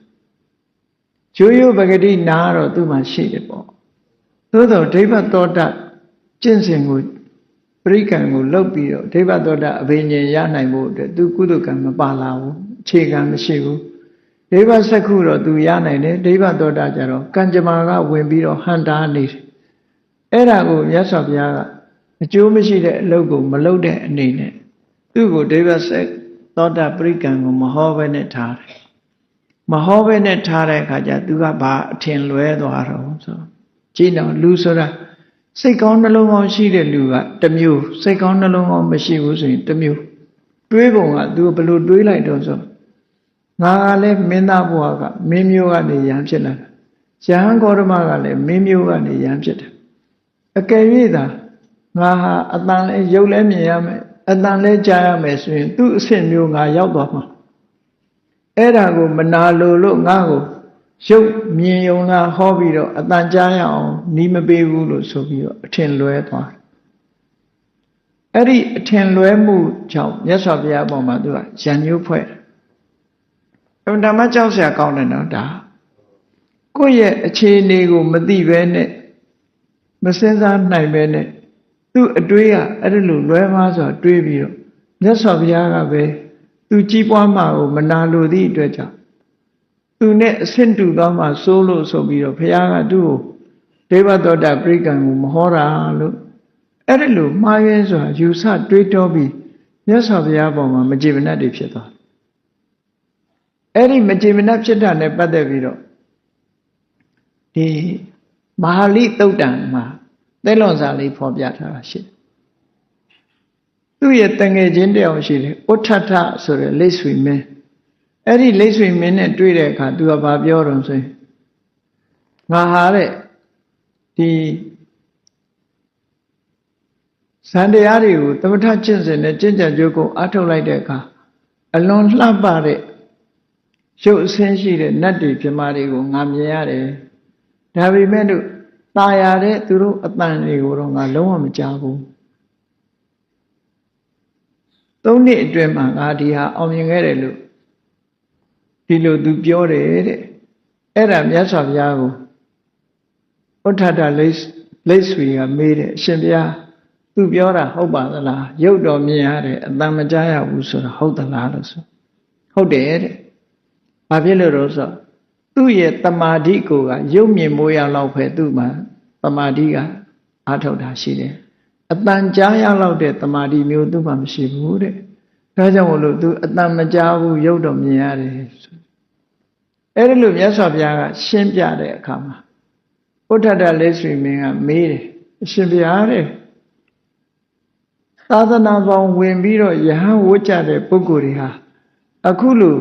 Speaker 1: ရိုးရိုးပဂတိနာတော့သူ့မှာရှိတယ်ပေါ့သို့တော့ဒိဗ္ဗသောတာကျင့်စဉ်ကိုပရိကံကိုလုပ်ပြီးတော့ဒိဗ္ဗသောတာအဘိညာဉ်ရနိုင်ဖို့အတွက်သူကုသကံမပါလာဘူးအခြေခံမရှိဘူးဒိဗ္ဗစက္ခုတော့သူရနိုင်တယ်ဒိဗ္ဗသောတာကျတော့ကံကြမ္မာကဝင်ပြီးတော့ဟန်တားနေတယ်အဲ့ဒါကိုမြတ်စွာဘုရားကအကျိုးမရှိတဲ့အလုပ်ကိုမလုပ်တဲ့အနေနဲ့သူ့ကိုဒိဗ္ဗစက္သောတာပရိကံကိုမဟောဘဲနဲ့ထားတယ်မဟောဘဲနဲ့ထားတဲ့အခါကျသူကဘာအထင်လွဲသွားတော့ဆိုကြည့်တော့လူဆိုတာစိတ်ကောင်းနှလုံးကောင်းရှိတဲ့လူကတစ်မျိုးစိတ်ကောင်းနှလုံးကောင်းမရှိဘူးဆိုရင်တစ်မျိုးတွေးပုံကသူဘယ်လိုတွေးလိုက်တော့ဆိုငါကလည်းမင်းသားဘဝကမင်းမျိုးကနေရဟန်းဖြစ်လာတာရဟန်းဂေါတမကလည်းမင်းမျိုးကနေရဟန်းဖြစ်တယ်အကယ်၍သာငါဟာအတန်လဲရုပ်လဲမြင်ရမယ်အတန်လဲကြားရမယ်ဆိုရင်သူ့အဆင့်မျိုးငါရောက်သွားမှာအဲ့ဒါကိုမနာလို့ငါ့ကိုရုပ်မြင်ယုံလားဟောပြီးတော့အတန်ကြားရအောင်နီးမပေးဘူးလို့ဆိုပြီးတော့အထင်လွဲသွားအဲ့ဒီအထင်လွဲမှုကြောင့်မြတ်စွာဘုရားပေါ်မှာသူကရံညှိုးဖွဲ့ဓမ္မကြောက်เสียကောင်းတယ်နော်ဒါကိုယ့်ရဲ့အခြေအနေကိုမသိဘဲနဲ့မစင်စားနိုင်ဘဲနဲ့သူ့အတွေးကအဲ့ဒီလိုလွဲမှားစွာတွေးပြီးတော့မြတ်စွာဘုရားကပဲသူကြီးပွားမှာကိုမနာလိုသည့်အတွက်ကြောင့်သူနဲ့အဆင့်တူသွားမှစိုးလို့ဆိုပြီးတော့ဘုရားကသူ့ကိုဒိဗ္ဗသောတာပရိကံကိုမဟောတာလို့အဲ့ဒီလိုမှားရဲစွာယူဆတွေးတောပြီးမြတ်စွာဘုရားပေါ်မှာမကျေမနပ်တွေဖြစ်သွားအဲ့ဒီမကျေမနပ်ဖြစ်တာနဲ့ပတ်သက်ပြီးတော့ဒီမဟာလိသုတ်တံမှာသဲလွန်စာလေးဖော်ပြထားတာရှိတယ်သူ့ရဲ့တငယ်ချင်းတယောက်ရှိတယ်ဥဋ္ဌထဆိုတဲ့လိတ်ဆွေမင်းအဲ့ဒီလိတ်ဆွေမင်းနဲ့တွေ့တဲ့အခါသူကဘာပြောတော့ဆိုရင်ငါဟာတဲ့ဒီဇန်တရားတွေကိုသမထကျင့်စဉ်နဲ့ကျင့်ကြံကြိုးကိုအထုတ်လိုက်တဲ့အခါအလွန်လှပတဲ့ရုပ်အဆင်းရှိတဲ့နတ်တွေပြမာတွေကိုငါမြင်ရတယ်ဒါပေမဲ့လို့ตายရတဲ့သူတို့အတန်တွေကိုတော့ငါလုံးဝမကြားဘူး၃နှစ်အတွင်းမှာငါဒီဟာအောင်မြင်ခဲ့တယ်လို့ဒီလိုသူပြောတယ်တဲ့အဲ့ဒါမြတ်စွာဘုရားကိုဥဋ္ဌတလိတ်ဆွေကမေးတယ်အရှင်ဘုရားသူပြောတာဟုတ်ပါသလားရုပ်တော်မြင်ရတယ်အတန်မကြားရဘူးဆိုတာဟုတ်သလားလို့ဆိုဟုတ်တယ်တဲ့ဘာဖြစ်လို့တော့ဆိုသူ့ရဲ့တမာတိကိုကရုပ်မြင်မိုးရလောက်ပဲသူ့မှာတမာတိက အားထုတ်တာရှိတယ်အတန်ကြားရလောက်တဲ့တမာတိမျိုးသူ့မှာမရှိဘူးတဲ့ဒါကြောင့်မလို့သူအတန်မကြားဘူးရုပ်တော့မြင်ရတယ်အဲ့ဒီလိုမြတ်စွာဘုရားကရှင်းပြတဲ့အခါမှာဥဋ္ဌတလေးဆွေမင်းကမေးတယ်အရှင်ဘုရားတဲ့သာသနာပေါင်းဝင်ပြီးတော့ယဟန်ဝတ်ကြတဲ့ပုဂ္ဂိုလ်တွေဟာအခုလို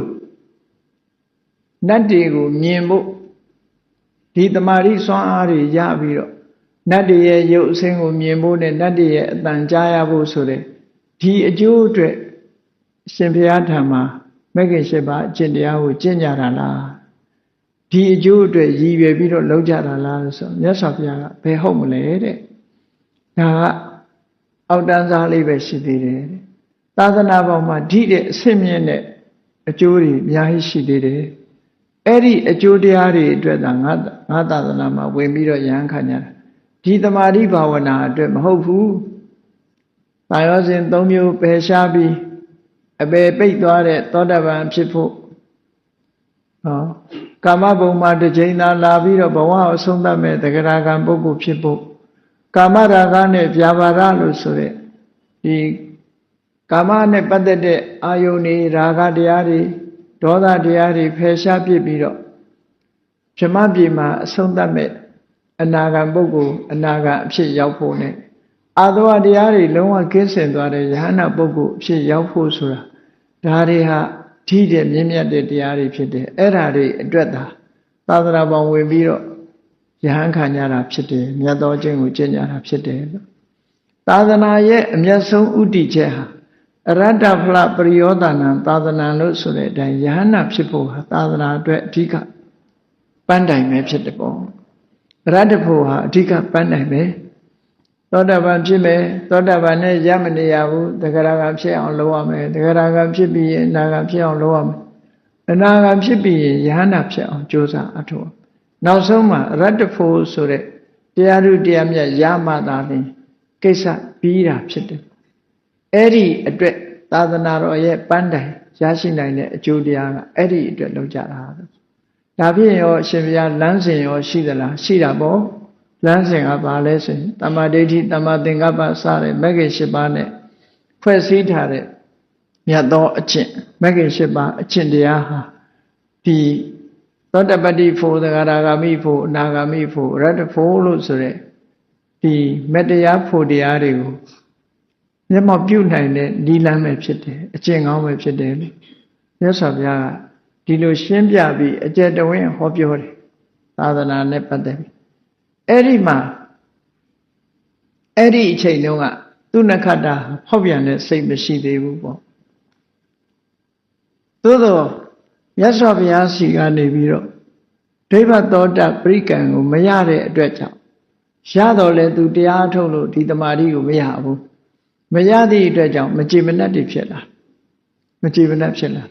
Speaker 1: နတ်တွေကိုမြင်ဖို့ဒီတမာတိစွမ်းအားတွေရပြီးတော့နတ်တွေရဲ့ရုပ်အဆင်းကိုမြင်ဖို့နဲ့နတ်တွေရဲ့အတန်ကြားရဖို့ဆိုတဲ့ဒီအကျိုးအတွက်အရှင်ဘုရားထံမှာမဂ္ဂင်၈ပါးအကျင့်တရားကိုကျင့်ကြတာလားဒီအကျိုးအတွက်ရည်ရွယ်ပြီးတော့လုပ်ကြတာလားလို့ဆိုမြတ်စွာဘုရားကဘယ်ဟုတ်မလဲတဲ့ဒါကအောက်တန်းစားလေးပဲရှိသေးတယ်သာသနာပေါ်မှာဓိတဲ့အဆင့်မြင့်တဲ့အကျိုးတွေအများကြီးရှိသေးတယ်အဲ့ဒီအကျိုးတရားတွေအတွက်သာငါသာသနာမှာဝင်ပြီးတော့ယဟန်ခံကြတာဒီသမာဓိဘာဝနာအတွက်မဟုတ်ဘူးတာယောဇဉ်၃မျိုးပယ်ရှားပြီးအပေပိတ်သွားတဲ့သောတပန်ဖြစ်ဖို့ကာမဘုံမှာတစ်ချိန်သာလာပြီးတော့ဘဝအဆုံးသတ်မဲ့တဂရကံပုဂ္ဂိုလ်ဖြစ်ဖို့ကာမရာဂနဲ့ဗျာပါဒလို့ဆိုတဲ့ဒီကာမနဲ့ပတ်သက်တဲ့အာယုန်တွေရာဂတရားတွေဒေါသတရားတွေဖယ်ရှားပြစ်ပြီးတော့ဗြဟ္မပြည်မှာအဆုံးသတ်မဲ့အနာဂံပုဂ္ဂိုလ်အနာဂံအဖြစ်ရောက်ဖို့ ਨੇ အာသဝတရားတွေလုံးဝကင်းစင်သွားတဲ့ယဟနာပုဂ္ဂိုလ်အဖြစ်ရောက်ဖို့ဆိုတာဒါတွေဟာဓိတဲ့မြင့်မြတ်တဲ့တရားတွေဖြစ်တယ်အဲ့ဓာတွေအတွက်သာသာသနာပေါင်းဝင်ပြီးတော့ယဟန်ခံကြတာဖြစ်တယ်မြတ်သောခြင်းကိုကျင့်ကြတာဖြစ်တယ်သာသနာရဲ့အမျက်ဆုံးဥတည်ချက်ဟာအရတ္တဖလပရိယောဒနာသာသနာလို့ဆိုတဲ့အတိုင်းယဟနာဖြစ်ဖို့ဟာသာသနာအတွက်အဓိကပန်းတိုင်ပဲဖြစ်တယ်ပေါ့အရတ္တဖို့ဟာအဓိကပန်းတိုင်ပဲသောတာပန်ဖြစ်မယ်သောတာပန်နဲ့ရမနေရဘူးတဂရကဖြစ်အောင်လုပ်ရမယ်တဂရကဖြစ်ပြီးရင်အနာဂံဖြစ်အောင်လုပ်ရမယ်အနာဂံဖြစ်ပြီးရင်ယဟနာဖြစ်အောင်ကြိုးစားအထောက်နောက်ဆုံးမှာအရတ္တဖို့ဆိုတဲ့တရားဓုတရားမြတ်ရမှသာလျှင်ကိစ္စပြီးတာဖြစ်တယ်အဲ့ဒီအတွက်သာသနာတော်ရဲ့ပန်းတိုင်ရရှိနိုင်တဲ့အကျိုးတရားကအဲ့ဒီအတွက်လုပ်ကြတာဒါဖြင့်ရောအရှင်ဘုရားလမ်းစဉ်ရောရှိသလားရှိတာပေါ့လမ်းစဉ်ကဘာလဲဆိုရင်တမ္မာဒိဋ္ဌိတမ္မာသင်္ကပ္ပစတဲ့မဂ္ဂင်၈ပါးနဲ့ဖွဲ့စည်းထားတဲ့မြတ်သောအကျင့်မဂ္ဂင်၈ပါးအကျင့်တရားဟာဒီသောတပတ္တိဖို့သဂရဂါမိဖို့အနာဂါမိဖို့ရတ္တဖို့လို့ဆိုတဲ့ဒီမတရားဖို့တရားတွေကိုမျက်မှောက်ပြုနိုင်တဲ့ဒီလမ်းပဲဖြစ်တယ်အကျင့်ကောင်းပဲဖြစ်တယ်လေမြတ်စွာဘုရားကဒီလိုရှင်းပြပြီးအကျယ်တဝင်းဟောပြောတယ်သာသနာနဲ့ပတ်သက်ပြီးအဲ့ဒီမှာအဲ့ဒီအချိန်တုန်းကသူနခတ္တဖောက်ပြန်တဲ့စိတ်မရှိသေးဘူးပေါ့သို့သောမြတ်စွာဘုရားစီကနေပြီးတော့ဒိဗ္ဗသောတပရိကံကိုမရတဲ့အတွက်ကြောင့်ရတော့လေသူတရားထုတ်လို့ဒီတမာတိကိုမရဘူးမရသည့်အတွက်ကြောင့်မကြည်မနှက်တွေဖြစ်လာမကြည်မနှက်ဖြစ်လာ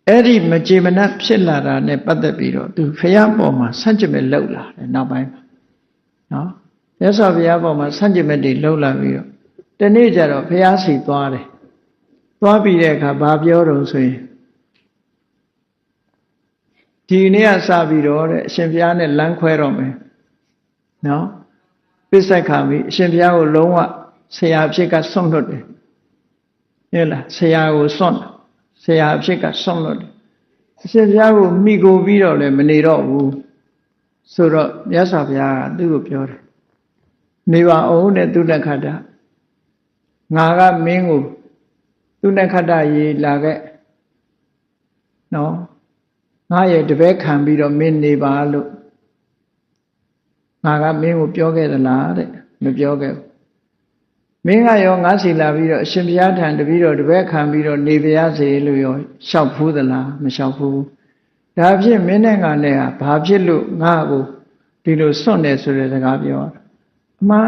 Speaker 1: အဲ့ဒီမကြည်မနှက်ဖြစ်လာတာနဲ့ပတ်သက်ပြီးတော့သူဖရာပေါ်မှာဆန့်ကျင်မဲ့လှုပ်လာတယ်နောက်ပိုင်းမှာနော်မြတ်စွာဘုရားပေါ်မှာဆန့်ကျင်မဲ့တွေလှုပ်လာပြီးတော့တနေ့ကျတော့ဖရာစီသွားတယ်သွားပြီးတဲ့အခါဘာပြောတော့ဆိုရင်ဒီနေ့ကစပြီးတော့တဲ့အရှင်ဘုရားနဲ့လမ်းခွဲတော့မယ်နော်ပိဿက်ခါပြီးအရှင်ဘုရားကိုလုံးဝဆရာအဖြစ်ကဆွန့်လွတ်တယ်ဟဲ့လားဆရာကိုဆွန့်ဆရာအဖြစ်ကဆွန့်လွတ်တယ်အရှင်ဘုရားကိုမိကိုပြီးတော့လည်းမနေတော့ဘူးဆိုတော့မြတ်စွာဘုရားကသူ့ကိုပြောတယ်နေပါအောင်တဲ့သူနခတ္တငါကမင်းကိုသူနခတ္တရေလာခဲ့နော်ငါရဲ့တပည့်ခံပြီးတော့မင်းနေပါလို့ငါကမင်းကိုပြောခဲ့သလားတဲ့မပြောခဲ့ဘူးမင်းကရောငါစီလာပြီးတော့အရှင်ဘုရားထံတပည့်တော်တပည့်ခံပြီးတော့နေပါရစေလို့ရောလျှောက်ဖူးသလားမလျှောက်ဘူးဒါဖြင့်မင်းနဲ့ငါနဲ့ဟာဘာဖြစ်လို့ငါ့ကိုဒီလိုစွန့်နေဆိုတဲ့စကားပြောတာအမှန်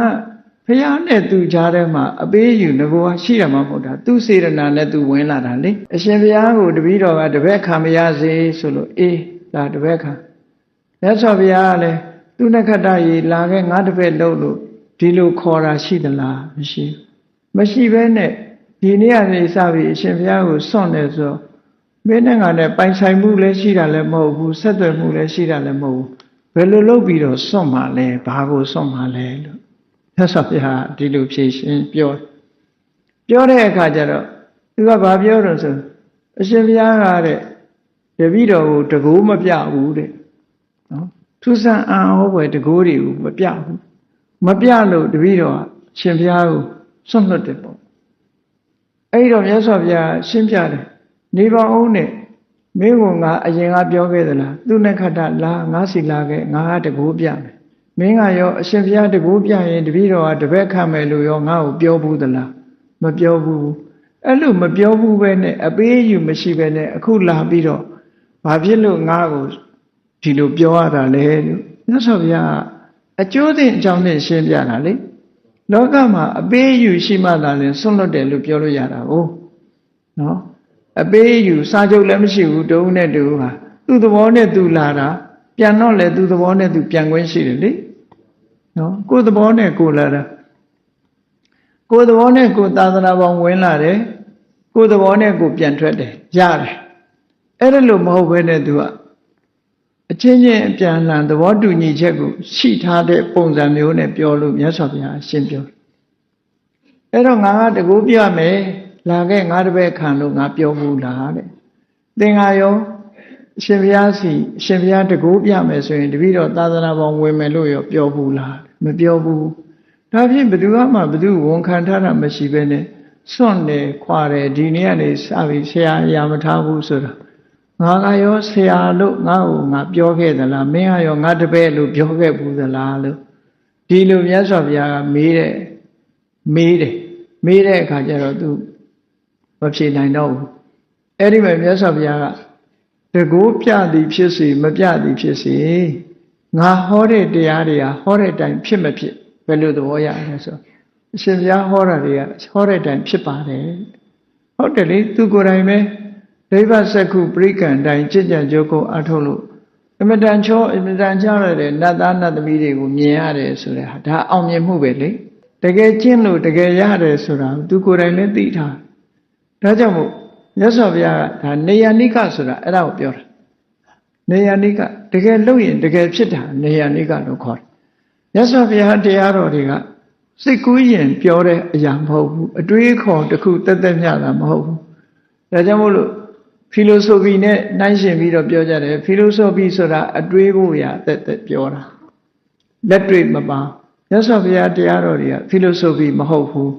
Speaker 1: ဘုရားနဲ့သူကြားထဲမှာအပေးယူငကိုရှိရမှာမဟုတ်တာသူစေတနာနဲ့သူဝင်လာတာလေအရှင်ဘုရားကိုတပည့်တော်ကတပည့်ခံမရစေဆိုလို့အေးဒါတပည့်ခံမြတ်စွာဘုရားကလည်းသူနခတ္တရေလာခဲ့ငါတပည့်လို့ဒီလိုခေါ်တာရှိသလားမရှိဘဲနဲ့ဒီနေ့ကနေစပြီးအရှင်ဘုရားကိုစွန့်တယ်ဆိုမင်းနဲ့ငါနဲ့ပိုင်ဆိုင်မှုလည်းရှိတာလည်းမဟုတ်ဘူးဆက်သွယ်မှုလည်းရှိတာလည်းမဟုတ်ဘူးဘယ်လိုလုပ်ပြီးတော့စွန့်မှာလဲဘာကိုစွန့်မှာလဲလို့ မြတ်စွာဘုရားဒီလိုဖြေရှင်းပြောတဲ့အခါကျတော့သူကဘာပြောတော့ဆိုအရှင်ဘုရားကတဲ့တပည့်တော်ကိုတကိုးမပြဘူးတဲ့နော်ထူးဆန်းအံ့ဩဖွယ်တကိုးတွေကိုမပြဘူးမပြလို့တပည့်တော်အရှင်ဘုရားကိုစွန့်လွတ်တယ်ပေါ့အဲ့တော့မြတ်စွာဘုရားရှင်းပြတယ်နေပါဦးနဲ့မင်းကငါအရင်ကပြောခဲ့သလားသူနဲ့ခတ္တလာငါစီလာခဲ့ငါကတကိုးပြမယ်မင်းကရောအရှင်ဘုရားတကိုးပြရင်တပည့်တော်ကတပည့်ခံမယ်လို့ရောငါ့ကိုပြောဘူးသလားမပြောဘူးအဲ့လိုမပြောဘူးပဲနဲ့အပေးယူမရှိပဲနဲ့အခုလာပြီးတော့ဘာဖြစ်လို့ငါ့ကိုဒီလိုပြောရတာလဲလို့မြတ်စွာဘုရားအကျိုးသိအကြောင်းနဲ့ရှင်းပြတာလေလောကမှာအပေးယူရှိမှသာလင်ဆွန့်လွတ်တယ်လို့ပြောလို့ရတာကိုနော်အပေးယူစာချုပ်လည်းမရှိဘူးတုံးနဲ့တူဟာသူ့သဘောနဲ့သူလာတာပြန်တော့လေသူ့သဘောနဲ့သူပြန်ခွင့်ရှိတယ်လေနော်ကိုယ်သဘောနဲ့ကိုလာတာကိုယ်သဘောနဲ့ကိုသာသနာပေါင်းဝင်လာတယ်ကိုယ်သဘောနဲ့ကိုပြန်ထွက်တယ်ရတယ်အဲ့ဒါလို့မဟုတ်ဘဲနဲ့သူကအချင်းချင်းအပြန်အလှန်သဘောတူညီချက်ကိုရှိထားတဲ့ပုံစံမျိုးနဲ့ပြောလို့မြတ်စွာဘုရားရှင်းပြောအဲ့တော့ငါကတကူပြမယ်လာခဲ့ငါတပည့်ခံလို့ငါပြောဘူးလားတဲ့သင်္ဃာယောအရှင်ဘုရားစီအရှင်ဘုရားတကူပြမယ်ဆိုရင်တပည့်တော်သာသနာပေါင်းဝင်မယ်လို့ရောပြောဘူးလားမပြောဘူးဒါဖြင့်ဘယ်သူမှဘယ်သူဝန်ခံထားတာမရှိဘဲနဲ့စွန့်တယ်ခွာတယ်ဒီနေ့ကနေစပြီးဆရာအရာမထားဘူးဆိုတာငါကရောဆရာလို့ငါ့ကိုငါပြောခဲ့သလားမင်းကရောငါတပည့်လို့ပြောခဲ့ဘူးသလားလို့ဒီလိုမြတ်စွာဘုရားကမေးတဲ့အခါကျတော့သူမဖြေနိုင်တော့ဘူးအဲ့ဒီမှာမြတ်စွာဘုရားကတကိုးပြသည်ဖြစ်စေမပြသည်ဖြစ်စေငါဟောတဲ့တရားတွေကဟောတဲ့အတိုင်းဖြစ်မဖြစ်ဘယ်လိုသဘောရလဲဆိုအရှင်ဘုရားဟောတာတွေကဟောတဲ့အတိုင်းဖြစ်ပါတယ်ဟုတ်တယ်လေသူကိုယ်တိုင်ပဲဒိဗ္ဗစက္ခုပရိကံတိုင်းจิตကြံကြိုးကိုအထုတ်လို့အမတန်ချောအမတန်ကြားရတဲ့နတ်သားနတ်သမီးတွေကိုမြင်ရတယ်ဆိုတဲ့ဟာဒါအောင်မြင်မှုပဲလေတကယ်ကျင့်လို့တကယ်ရတယ်ဆိုတာသူကိုယ်တိုင်လည်းသိထားဒါကြောင့်မို့မြတ်စွာဘုရားကဒါနေယနိကဆိုတာအဲ့ဒါကိုပြောတာနေယနိကတကယ်လုပ်ရင်တကယ်ဖြစ်တာနေယနိကလို့ခေါ်တယ်မြတ်စွာဘုရားတရားတော်တွေကစိတ်ကူးရင်ပြောတဲ့အရာမဟုတ်ဘူးအတွေးခေါ်တစ်ခုတက်တက်မြတာမဟုတ်ဘူးဒါကြောင့်မို့လို့ဖီလိုဆိုဖီနဲ့နှိုင်းယှဉ်ပြီးတော့ပြောကြတယ်ဖီလိုဆိုဖီဆိုတာအတွေးဖို့ရာတက်တက်ပြောတာလက်တွေ့မပါမြတ်စွာဘုရားတရားတော်တွေကဖီလိုဆိုဖီမဟုတ်ဘူး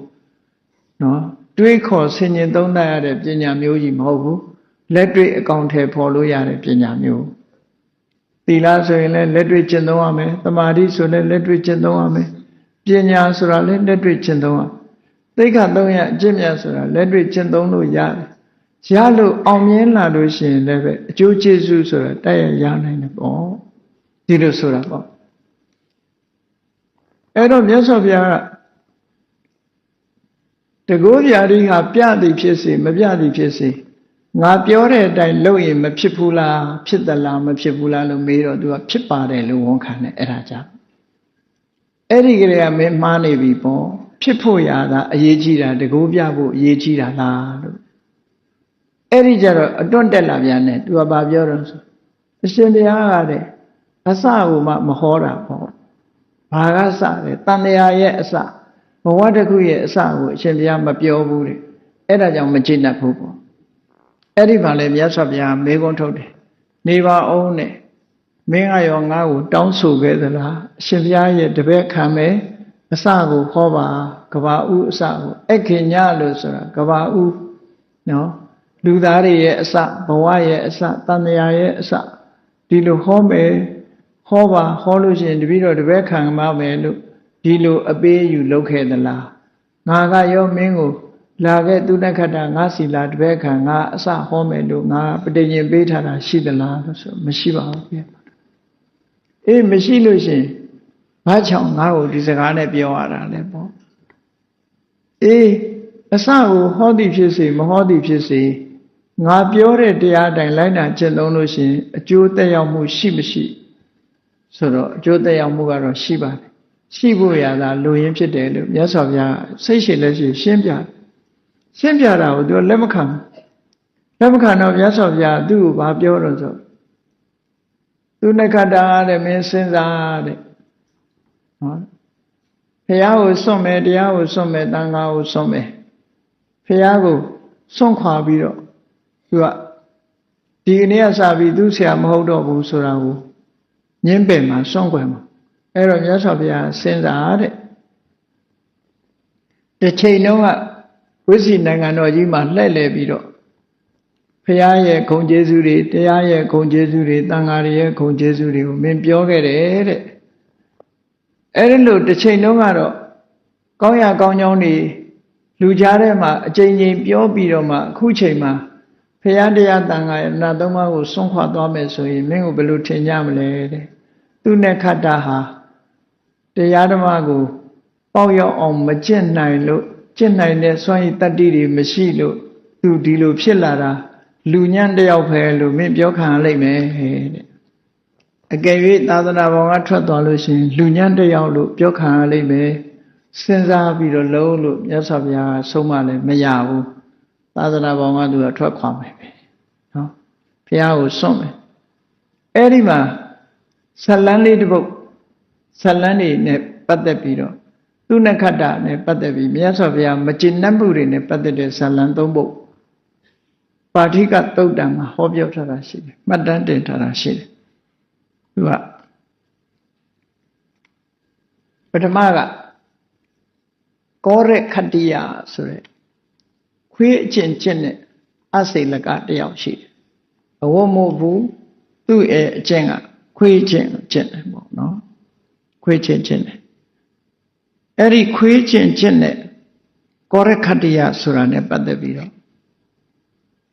Speaker 1: နော်တွေးခေါ်ဆင်ញင်သုံးသပ်ရတဲ့ပညာမျိုးကြီးမဟုတ်ဘူးလက်တွေ့အကောင်ထဲပေါ်လို့ရတဲ့ပညာမျိုးသီလဆိုရင်လည်းလက်တွေ့ကျင့်သုံးရမယ်သမာဓိဆိုလည်းလက်တွေ့ကျင့်သုံးရမယ်ပညာဆိုတာလည်းလက်တွေ့ကျင့်သုံးရသိက္ခာ3ရပ်အကျင့်မြတ်ဆိုတာလက်တွေ့ကျင့်သုံးလို့ရတယ်ရလို့အောင်မြင်လာလို့ရှိရင်လည်းပဲအကျိုးကျေးဇူးဆိုတာတိုက်ရနိုင်တယ်ပေါ့ဒီလိုဆိုတာပေါ့အဲ့တော့မြတ်စွာဘုရားကတကောဗျာတိဟာပြသည်ဖြစ်စေမပြသည်ဖြစ်စေငါပြောတဲ့အတိုင်းလုပ်ရင်မဖြစ်ဘူးလားဖြစ်သလားမဖြစ်ဘူးလားလို့မေးတော့သူကဖြစ်ပါတယ်လို့ဝန်ခံတယ်အဲ့ဒါကြောင့်အဲ့ဒီကလေးကမင်းမှားနေပြီပေါ့ဖြစ်ဖို့ရတာအရေးကြီးတာတကောပြဖို့အရေးကြီးတာလားလို့အဲ့ဒီကြတော့အတွန့်တက်လာပြန်တယ်သူကဘာပြောတော့ဆိုအရှင်ဘုရားကတဲ့အစကိုမှမဟောတာပေါ့ဘာကစတယ်တန်တရာရဲ့အစဘဝတစ်ခုရဲ့အစကိုအရှင်ဘုရားမပြောဘူးတဲ့အဲ့ဒါကြောင့်မကျေနပ်ဘူးပေါ့အဲ့ဒီမှာလေမြတ်စွာဘုရားမေးခွန်းထုတ်တယ်နေပါအောင်နဲ့မင်းကရောငါ့ကိုတောင်းဆိုခဲ့သလားအရှင်ဘုရားရဲ့တပည့်ခံမယ်အစကိုဟောပါကဘာဥအစကိုအခင်ညလို့ဆိုတာကဘာဥနော်လူသားတွေရဲ့အစဘဝရဲ့အစတန်မြာရဲ့အစဒီလိုဟောမယ်ဟောပါဟောလို့ရှိရင်တပည့်တော်တပည့်ခံမှာမယ်လို့ဒီလိုအပေးယူလုပ်ခဲ့သလားငါကရောမင်းကိုလာခဲ့သူနဲ့ခတ္တငါစီလာတပည့်ခံငါအစဟောမယ်လို့ငါပဋိညာဉ်ပေးထားတာရှိသလားလို့ဆိုမရှိပါဘူးဗျအေးမရှိလို့ရှိရင်ဘာကြောင့်ငါ့ကိုဒီစကားနဲ့ပြောရတာလဲပေါ့အေးအစကိုဟောသည်ဖြစ်စေမဟောသည်ဖြစ်စေငါပြောတဲ့တရားတိုင်းလိုက်နာကျင့်သုံးလို့ရှိရင်အကျိုးသက်ရောက်မှုရှိမရှိဆိုတော့အကျိုးသက်ရောက်မှုကတော့ရှိပါတယ်ရှိဖို့ရတာလူရင်းဖြစ်တယ်လို့မြတ်စွာဘုရားစိတ်ရှိလက်ရှိရှင်းပြတာကိုသူလက်မခံတော့မြတ်စွာဘုရားသူ့ကိုဘာပြောတော့ဆိုသူနက္ခတ္တာတဲ့မင်းစဉ်းစားတဲ့နော် ဖះကိုစွန့်မယ်တရားကိုစွန့်မယ်တန်ခါကိုစွန့်မယ်ဖះကိုစွန့်ခွာပြီးတော့သူကဒီကနေ့ကစပြီးသူဆရာမဟုတ်တော့ဘူးဆိုတာကိုညင်းပယ်မှာစွန့်ခွဲမှာအဲ့တော့မြတ်စွာဘုရားစဉ်းစားတဲ့တစ်ချိန်လုံးကဝိစီနိုင်ငံတော်ကြီးမှာလှည့်လည်ပြီးတော့ဖះရဲ့ဂုဏ်ကျေးဇူးတွေတရားရဲ့ဂုဏ်ကျေးဇူးတွေတန်ခါးရဲ့ဂုဏ်ကျေးဇူးတွေကိုမင်းပြောခဲ့တယ်တဲ့အဲ့ဒီလိုတစ်ချိန်လုံးကတော့ကောင်းရကောင်းကြောင်းတွေလူကြားထဲမှာအကြိမ်ကြိမ်ပြောပြီးတော့မှအခုချိန်မှာဖះတရားတန်ခါရဲ့နာသုံးပါးကိုစွန့်ခွာသွားမယ်ဆိုရင်မင်းကိုဘယ်လိုထင်ကြမလဲတဲ့သူနဲ့ခတ္တဟာတရားဓမ္မကိုပေါက်ရောက်အောင်မကျင့်နိုင်လို့ကျင့်နိုင်တဲ့စွမ်းရည်တတ္တိတွေမရှိလို့သူဒီလိုဖြစ်လာတာလူညံ့တယောက်ပဲလို့မင်းပြောခံရလိမ့်မယ်တဲ့အကယ်၍သာသနာ့ဘောင်ကထွက်သွားလို့ရှိရင်လူညံ့တယောက်လို့ပြောခံရလိမ့်မယ်စဉ်းစားပြီးတော့လုံးလို့မြတ်စွာဘုရားကဆုံးမလည်းမရဘူးသာသနာ့ဘောင်ကသူကထွက်ခွာမယ်ပဲနော်ဘုရားကိုစွန့်မယ်အဲ့ဒီမှာဇလန်းလေးတစ်ပုဒ်ဇလန်းတွေနဲ့ပတ်သက်ပြီးတော့သူနခတ္တနဲ့ပတ်သက်ပြီးမြတ်စွာဘုရားမကျေနပ်မှုတွေနဲ့ပတ်သက်တဲ့ဇလန်းသုံးပုဒ်ပါဠိကသုတ်တံမှာဟောပြောထားတာရှိတယ်မှတ်တမ်းတင်ထားတာရှိတယ်သူကပထမကကောရခတ္တိယဆိုတဲ့ခွေးအကျင့်ကျင့်တဲ့အစိလကတယောက်ရှိတယ်အဝတ်မို့ဘူးသူ့ရဲ့အကျင့်ကခွေးကျင့်ကျင့်တယ်ပေါ့နော်ခွေးကျင့်ကျင့်တယ်အဲ့ဒီခွေးကျင့်ကျင့်တဲ့ကောရခတ္တိယဆိုတာနဲ့ပတ်သက်ပြီးတော့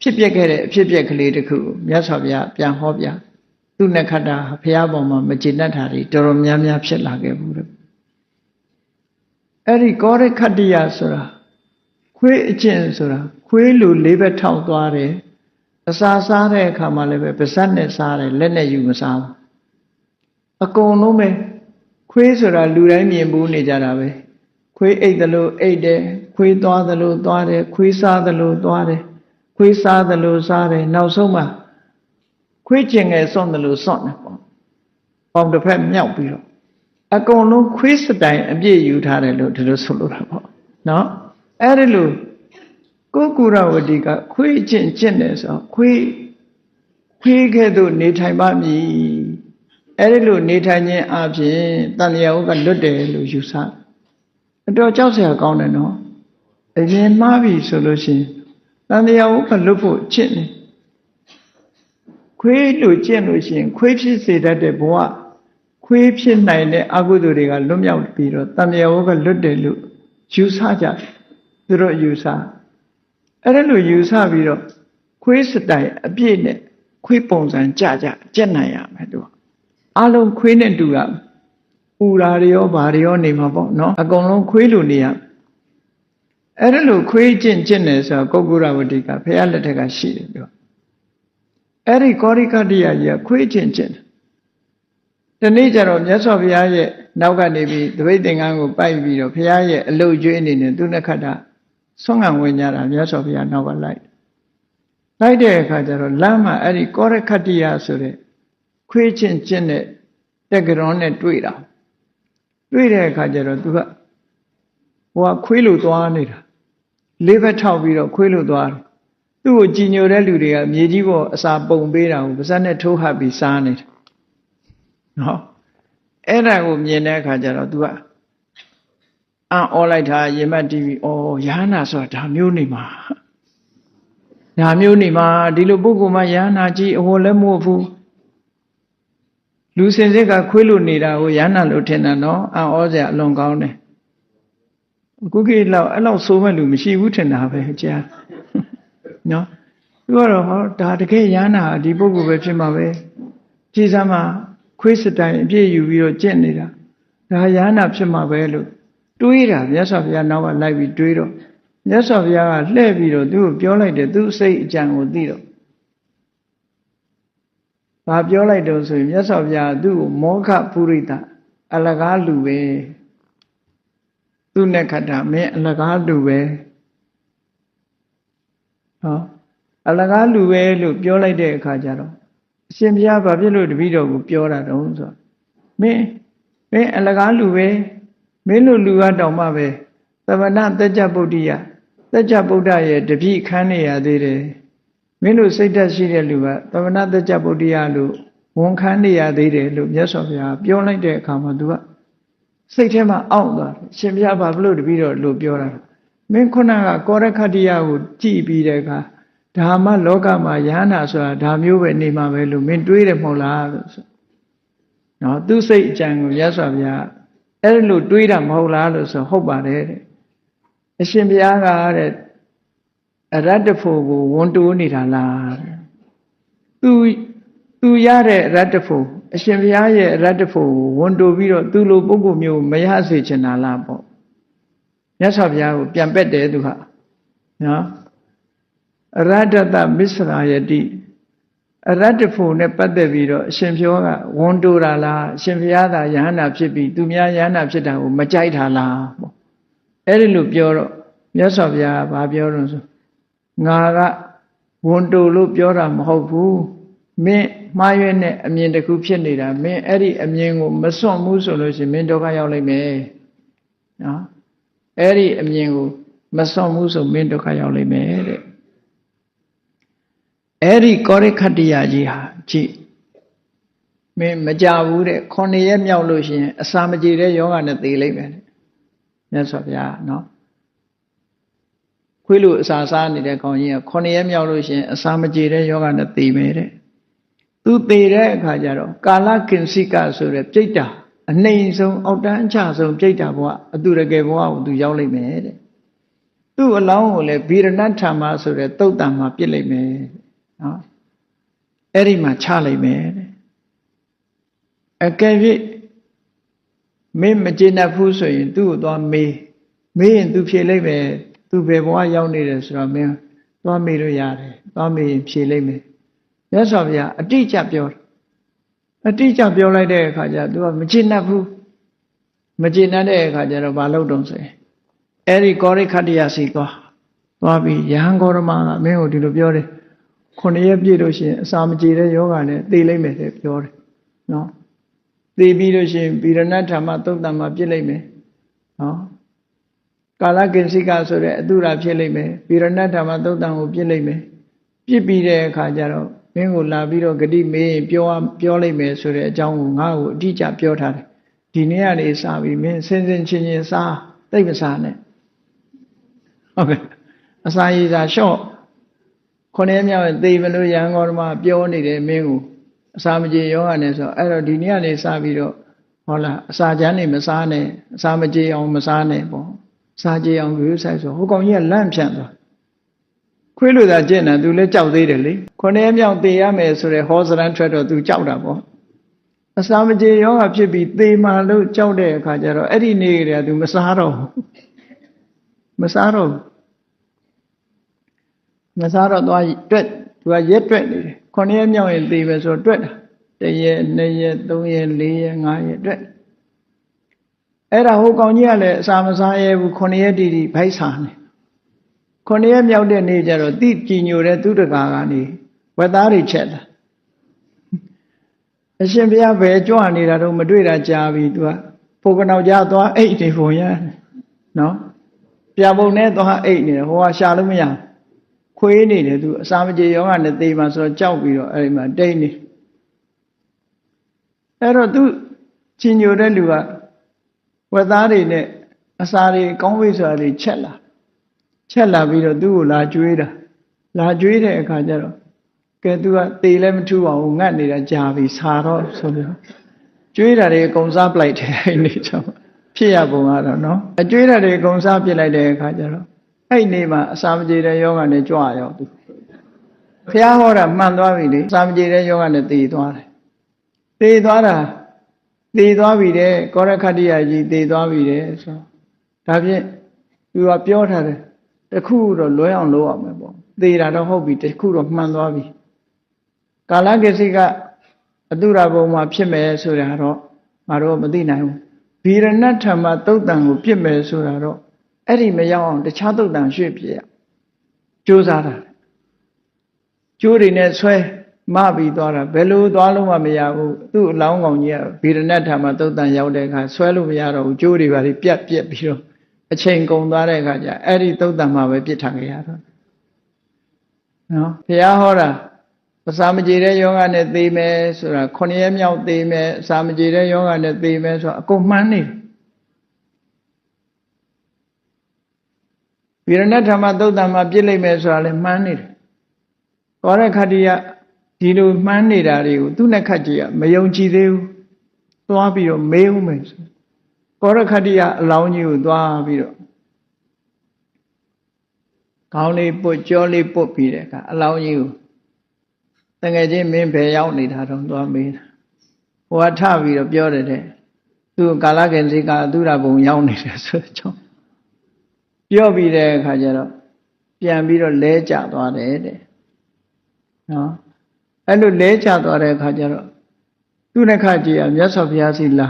Speaker 1: ဖြစ်ပျက်ခဲ့တဲ့အဖြစ်ပျက်ကလေးတစ်ခုမြတ်စွာဘုရားပြန်ဟောပြသူနဲ့ခတ္တဘုရားပေါ်မှာမကျေနပ်တာတွေတော်တော်များများဖြစ်လာခဲ့ဘူးတဲ့အဲ့ဒီကောရခတ္တိယဆိုတာခွေးအကျင့်ဆိုတာခွေးလူလေးဘက်ထောက်သွားတယ်အစာစားတဲ့အခါမှာလည်းပဲပါးစပ်နဲ့စားတယ်လက်နဲ့ယူမစားဘူးအကုန်လုံးပဲခွေးဆိုတာလူတိုင်းမြင်ဘူးနေကြတာပဲခွေးအိတ်သလိုအိတ်တယ်ခွေးသွားသလိုသွားတယ်ခွေးစားသလိုသွားတယ်ခွေးစားသလိုစားတယ်နောက်ဆုံးမှာခွေးကျင်ငယ်စွန့်သလိုစွန့်တယ်ပေါ့ပေါင်တစ်ဖက်မြောက်ပြီးတော့အကုန်လုံးခွေးစတိုင်အပြည့်ယူထားတယ်လို့ဒီလိုဆိုလိုတာပေါ့နော်အဲ့ဒီလိုကိုကုရဝတိကခွေးကျင့်ကျင့်တယ်ဆိုခွေးကဲ့သို့နေထိုင်ပါမည်အဲ့ဒီလိုနေထိုင်ခြင်းအပြင်တန်လျာဥကလွတ်တယ်လို့ယူဆအတော်ကြောက်စရာကောင်းတယ်နော်အရင်မှားပြီဆိုလို့ရှိရင်တန်လျာဥကလွတ်ဖို့ကျင့်တယ်ခွေးလိုကျင့်လို့ရှိရင်ခွေးဖြစ်စေတတ်တဲ့ဘဝခွေးဖြစ်နိုင်တဲ့အကုသိုလ်တွေကလွတ်မြောက်ပြီးတော့တန်လျာဥကလွတ်တယ်လို့ယူဆကြတယ်သူတို့ယူဆအဲ့ဒါလိုယူဆပြီးတော့ခွေးစတိုင်အပြည့်နဲ့ခွေးပုံစံကြကျက်နိုင်ရမယ်သူအလုံးခွေးနဲ့တူရပူရာတွေရောဘာတွေရောနေမှာပေါ့နော်အကုန်လုံးခွေးလိုနေရအဲ့ဒါလိုခွေးကျင့်နေဆိုတော့ကုက္ကုရဝတိကဖះလက်ထက်ကရှိတယ်သူအဲ့ဒီကောရိကတ္တိယကြီးကခွေးကျင့်တနေ့ကျတော့မြတ်စွာဘုရားရဲ့နောက်ကနေပြီးသပိတ်သင်္ကန်းကိုပိုက်ပြီးတော့ဘုရားရဲ့အလုတ်ကျွေးအနေနဲ့သူနဲ့ခတ္တဆွမ်းခံဝင်ကြတာမြတ်စွာဘုရားနောက်ကလိုက်တဲ့အခါကျတော့လမ်းမှာအဲ့ဒီကောရခတ္တိယဆိုတဲ့ခွေးကျင့်တဲ့တက္ကရွန်နဲ့တွေ့တဲ့အခါကျတော့သူကဟိုကခွေးလိုသွားနေတာလေးဘက်ထောက်ပြီးတော့ခွေးလိုသွားတယ်သူ့ကိုကြည်ညိုတဲ့လူတွေကမြေကြီးပေါ်အစာပုံပေးတာကိုပါးစပ်နဲ့ထိုးဟပ်ပြီးစားနေတာနော်အဲ့ဒါကိုမြင်တဲ့အခါကျတော့ तू ကအံ့ဩလိုက်တာရေမတ်တီးပြီးဩရဟနာဆိုတာဒါမျိုးနေမှာဒီလိုပုဂ္ဂိုလ်မှရဟနာကြီးအဝတ်လည်းမဟုတ်ဘူးလူစင်စစ်ကခွေးလို့နေတာကိုရဟနာလို့ထင်တာနော်အံ့ဩစရာအလွန်ကောင်းတယ်အခုခေတ်လောက်အဲ့လောက်ဆိုးမဲ့လူမရှိဘူးထင်တာပဲကြာနော်သူကတော့ဟောဒါတကယ်ရဟနာဒီပုဂ္ဂိုလ်ပဲဖြစ်မှာပဲကြည်စမ်းမှာခွေးစတိုင်အပြည့်ယူပြီးတော့ကျင့်နေတာဒါရဟနာဖြစ်မှာပဲလို့တွေးတာမြတ်စွာဘုရားနောက်ကလိုက်ပြီးတွေးတော့မြတ်စွာဘုရားကလှည့်ပြီးတော့သူ့ကိုပြောလိုက်တယ်သူ့စိတ်အကြံကိုသိတော့ဘာပြောလိုက်တော့ဆိုရင်မြတ်စွာဘုရားသူ့ကိုမောခပုရိသအလကားလူပဲသူ့နဲ့ခတ္တမင်းအလကားလူပဲဟောအလကားလူပဲလို့ပြောလိုက်တဲ့အခါကျတော့အရှင်ဘုရားဘာဖြစ်လို့တပည့်တော်ကိုပြောတာတုံးဆိုမင်းအလကားလူပဲ မင်းတို့လူကတောင်မှပဲသမဏသက်ကြဗုဒ္ဓိယသက်ကြဗုဒ္ဓရဲ့တပည့်ခန်းနေရသေးတယ်မင်းတို့စိတ်ဓာတ်ရှိတဲ့လူကသမဏသက်ကြဗုဒ္ဓိယလို့ဝန်ခံနေရသေးတယ်လို့မြတ်စွာဘုရားပြောလိုက်တဲ့အခါမှာသူကစိတ်ထဲမှာအောင့်သွားတယ်ရှင်ဘုရားဘာလို့တပည့်တော်လို့ပြောတာမင်းခုနကကောရခတ္တိယကိုကြည်ပြီးတဲ့အခါဒါမှလောကမှာယန္တာဆိုတာဒါမျိုးပဲနေမှာပဲလို့မင်းတွေးတယ်မဟုတ်လားလို့ဆိုနော်သူစိတ်အကြံကိုမြတ်စွာဘုရားအဲ့လိုတွေးတာမဟုတ်လားလို့ဆိုဟုတ်ပါတယ်တဲ့အရှင်ဘုရားကတဲ့အရတ္တဖို့ကိုဝန်တိုးနေတာလားသူရတဲ့အရတ္တဖို့အရှင်ဘုရားရဲ့အရတ္တဖို့ကိုဝန်တိုးပြီးတော့သူလိုပုဂ္ဂိုလ်မျိုးမရစေချင်တာလားပေါ့မြတ်စွာဘုရားကိုပြန်ပက်တယ်သူဟာနော်အရတ္တတမစ္စရာယတိအရတ္တဖို့နဲ့ပတ်သက်ပြီးတော့အရှင်ဘုရားကဝန်တိုးတာလားအရှင်ဘုရားသာယဟန္တာဖြစ်ပြီးသူများယဟန္တာဖြစ်တာကိုမကြိုက်တာလားပေါ့အဲ့ဒီလိုပြောတော့မြတ်စွာဘုရားကဘာပြောတော့ဆိုငါကဝန်တိုးလို့ပြောတာမဟုတ်ဘူးမင်းမှားရွက်တဲ့အမြင်တစ်ခုဖြစ်နေတာမင်းအဲ့ဒီအမြင်ကိုမစွန့်ဘူးဆိုလို့ရှိရင်မင်းဒုက္ခရောက်လိမ့်မယ်နော်အဲ့ဒီအမြင်ကိုမစွန့်ဘူးဆိုမင်းဒုက္ခရောက်လိမ့်မယ်တဲ့အဲ့ဒီကောရိခတ္တိယကြီးဟာကြည့်မင်းမကြဘူးတဲ့9ရက်မြောက်လို့ရှိရင်အစာမကြေတဲ့ယောဂနဲ့သေလိမ့်မယ်မြတ်စွာဘုရားနော်ခွေးလိုအစာစားနေတဲ့ကောင်ကြီးက9ရက်မြောက်လို့ရှိရင်အစာမကြေတဲ့ယောဂနဲ့သေမယ်တဲ့သူသေတဲ့အခါကျတော့ကာလကင်စိကဆိုတဲ့ပြိတ္တာအနှိမ်ဆုံးအောက်တန်းအချဆုံးပြိတ္တာဘဝအတုရကေဘဝကိုသူရောက်လိမ့်မယ်တဲ့သူ့အလောင်းကိုလည်းဗီရဏထာမဆိုတဲ့သုတ်တံမှာပြစ်လိုက်မယ်နော်အဲ့ဒီမှာချလိုက်မယ်တဲ့အကယ်၍မင်းမကျေနပ်ဘူးဆိုရင်သူ့ကိုသွားမေးရင်သူဖြေလိုက်မယ်သူဘယ်ဘဝရောက်နေတယ်ဆိုတော့မင်းသွားမေးလို့ရတယ်သွားမေးရင်ဖြေလိုက်မယ်မြတ်စွာဘုရားအတိအကျပြောတယ်အတိအကျပြောလိုက်တဲ့အခါကျသူကမကျေနပ်ဘူးမကျေနပ်တဲ့အခါကျတော့ဘာလုပ်တော့ဆိုရင်အဲ့ဒီကောရိခတ္တယစီသွားပြီးယဟန်ဂေါရမကမင်းကိုဒီလိုပြောတယ်9ရက်ပြည့်လို့ရှိရင်အစာမကြေတဲ့ယောဂနဲ့သေလိုက်မယ်တဲ့ပြောတယ်နော်သေပြီးလို့ရှိရင်ဗီရဏဓမ္မသုတ်တံမှာပြစ်လိုက်မယ်နော်ကာလကင်စိကဆိုတဲ့အတုရာဖြစ်လိုက်မယ်ဗီရဏဓမ္မသုတ်တံကိုပြစ်လိုက်မယ်ပြစ်ပြီးတဲ့အခါကျတော့မင်းကိုလာပြီးတော့ဂတိမေးရင်ပြောလိုက်မယ်ဆိုတဲ့အကြောင်းကိုငါ့ကိုအတိအကျပြောထားတယ်ဒီနေ့ကနေစပြီးမင်းစင်ချင်းချင်းစားသိမစားနဲ့ဟုတ်ကဲ့အစာရည်စာလျှော့9ရက်မြောက်သေမလို့ရဟန်းတော်မှာပြောနေတယ်မင်းကိုအစာမကြေယောဂနဲ့ဆိုအဲ့တော့ဒီနေ့ကနေစပြီးတော့ဟုတ်လားအစာချမ်းနေမစားနဲ့အစာမကြေအောင်မစားနဲ့ပေါ့စားကြေအောင်ယူဆိုင်ဆိုဟိုကောင်ကြီးကလန့်ဖြန့်သွားခွေးလိုသာကျင့်တာသူလည်းကြောက်သေးတယ်လေ9ရက်မြောက်သေရမယ်ဆိုတဲ့ဟောစရန်ထွက်တော့သူကြောက်တာပေါ့အစာမကြေယောဂဖြစ်ပြီးသေမှလို့ကြောက်တဲ့အခါကျတော့အဲ့ဒီနေ့ကတည်းကသူမစားတော့သွားတွက်သူကရက်တွက်နေတယ်9ရက်မြောက်ရင်သေပဲဆိုတော့တွက်တာ1ရက်2ရက်3ရက်4ရက်5ရက်တွက်အဲ့ဒါဟိုကောင်ကြီးကလည်းအစာမစားရဲဘူး9ရက်တိတိဖိုက်စားနေ9ရက်မြောက်တဲ့နေ့ကျတော့တိကြည်ညိုတဲ့သူတကာကနေဝက်သားတွေချက်တာအရှင်ဘုရားပဲကြွနေတာတော့မတွေ့တာကြာပြီသူကဖိုကနောက်ကြသွားအိတ်နေပုံရနော်ပြပုံနဲ့သွားအိတ်နေတယ်ဟိုကရှာလို့မရခွေးနေတယ်သူအစာမကြေယောဂနဲ့သေမှဆိုတော့ကြောက်ပြီးတော့အဲ့ဒီမှာတိတ်နေအဲ့တော့သူကြည်ညိုတဲ့လူကဝက်သားတွေနဲ့အစာတွေကောင်းဝိစွာတွေချက်လာပြီးတော့သူ့ကိုလာကျွေးတဲ့အခါကျတော့ကဲသူကသေလည်းမထူပါဘူးငတ်နေတာကြာပြီစာတော့ဆိုပြီးကျွေးတာတွေအကုန်စားပလိုက်တယ်အဲ့ဒီကြောင့်ဖြစ်ရပုံကတော့နော်အကျွေးတာတွေအကုန်စားပစ်လိုက်တဲ့အခါကျတော့အဲ့နေ့မှာအစာမကြေတဲ့ယောဂနဲ့ကြွရောက်သူဘုရားဟောတာမှန်သွားပြီလေအစာမကြေတဲ့ယောဂနဲ့သေသွားတယ်သေသွားပြီတဲ့ကောရခတ္တိယကြီးသေသွားပြီတဲ့ဆိုဒါဖြင့်သူကပြောထားတယ်တခုတော့လွဲအောင်လုပ်ရမယ်ပေါ့သေတာတော့ဟုတ်ပြီတခုတော့မှန်သွားပြီကာလကစိကအတုရဘုံမှာဖြစ်မယ်ဆိုတာတော့ငါတို့မသိနိုင်ဘူးဗီရဏဓမ္မသုတ်တံကိုပြစ်မယ်ဆိုတာတော့အဲ့ဒီမရောက်အောင်တခြားသုတ်တံရွှေ့ပြရကြိုးစားတာကျိုးတွေနဲ့ဆွဲ မပြီးသွားတာဘယ်လိုသွားလို့မှမရဘူးသူ့အလောင်းကောင်ကြီးကဗေဒနတ်ထာမှာသုတ်တန်ရောက်တဲ့အခါဆွဲလို့မရတော့ဘူးကြိုးတွေပါပြက်ပြီးတော့အချိန်ကုန်သွားတဲ့အခါကျအဲ့ဒီသုတ်တန်မှာပဲပြစ်ထားကြရတော့နော်ဘုရားဟောတာအစာမကြေတဲ့ယောဂနဲ့သေမယ်ဆိုတာ9ရက်မြောက်သေမယ်အစာမကြေတဲ့ယောဂနဲ့သေမယ်ဆိုတာအကုန်မှန်းနေတယ်ဗေဒနတ်ထာမှာသုတ်တန်မှာပြစ်လိုက်မယ်ဆိုတာလည်းမှန်းနေတယ်ကောရခတ္တိယဒီလိုမှန်းနေတာတွေကိုသူနဲ့ခတ်ကြီးကမယုံကြည်သေးဘူးသွားပြီးတော့မေးဦးမယ်ဆိုကောရခတ္တိယအလောင်းကြီးကိုသွားပြီးတော့ခေါင်းလေးပုတ်ကြောလေးပုတ်ပြီးတဲ့အခါအလောင်းကြီးကိုတကယ်ချင်းမင်းဘယ်ရောက်နေတာတော့သွားမေးတာဟိုကထပြီးတော့ပြောတယ်တဲ့သူကာလကင်စိကအတုရဘုံရောက်နေတယ်ဆိုတော့ပြောပြီးတဲ့အခါကျတော့ပြန်ပြီးတော့လဲကျသွားတယ်တဲ့နော်အဲ့လိုလဲကျသွားတဲ့အခါကျတော့သူနဲ့ခကြီးကမြတ်စွာဘုရားစီလာ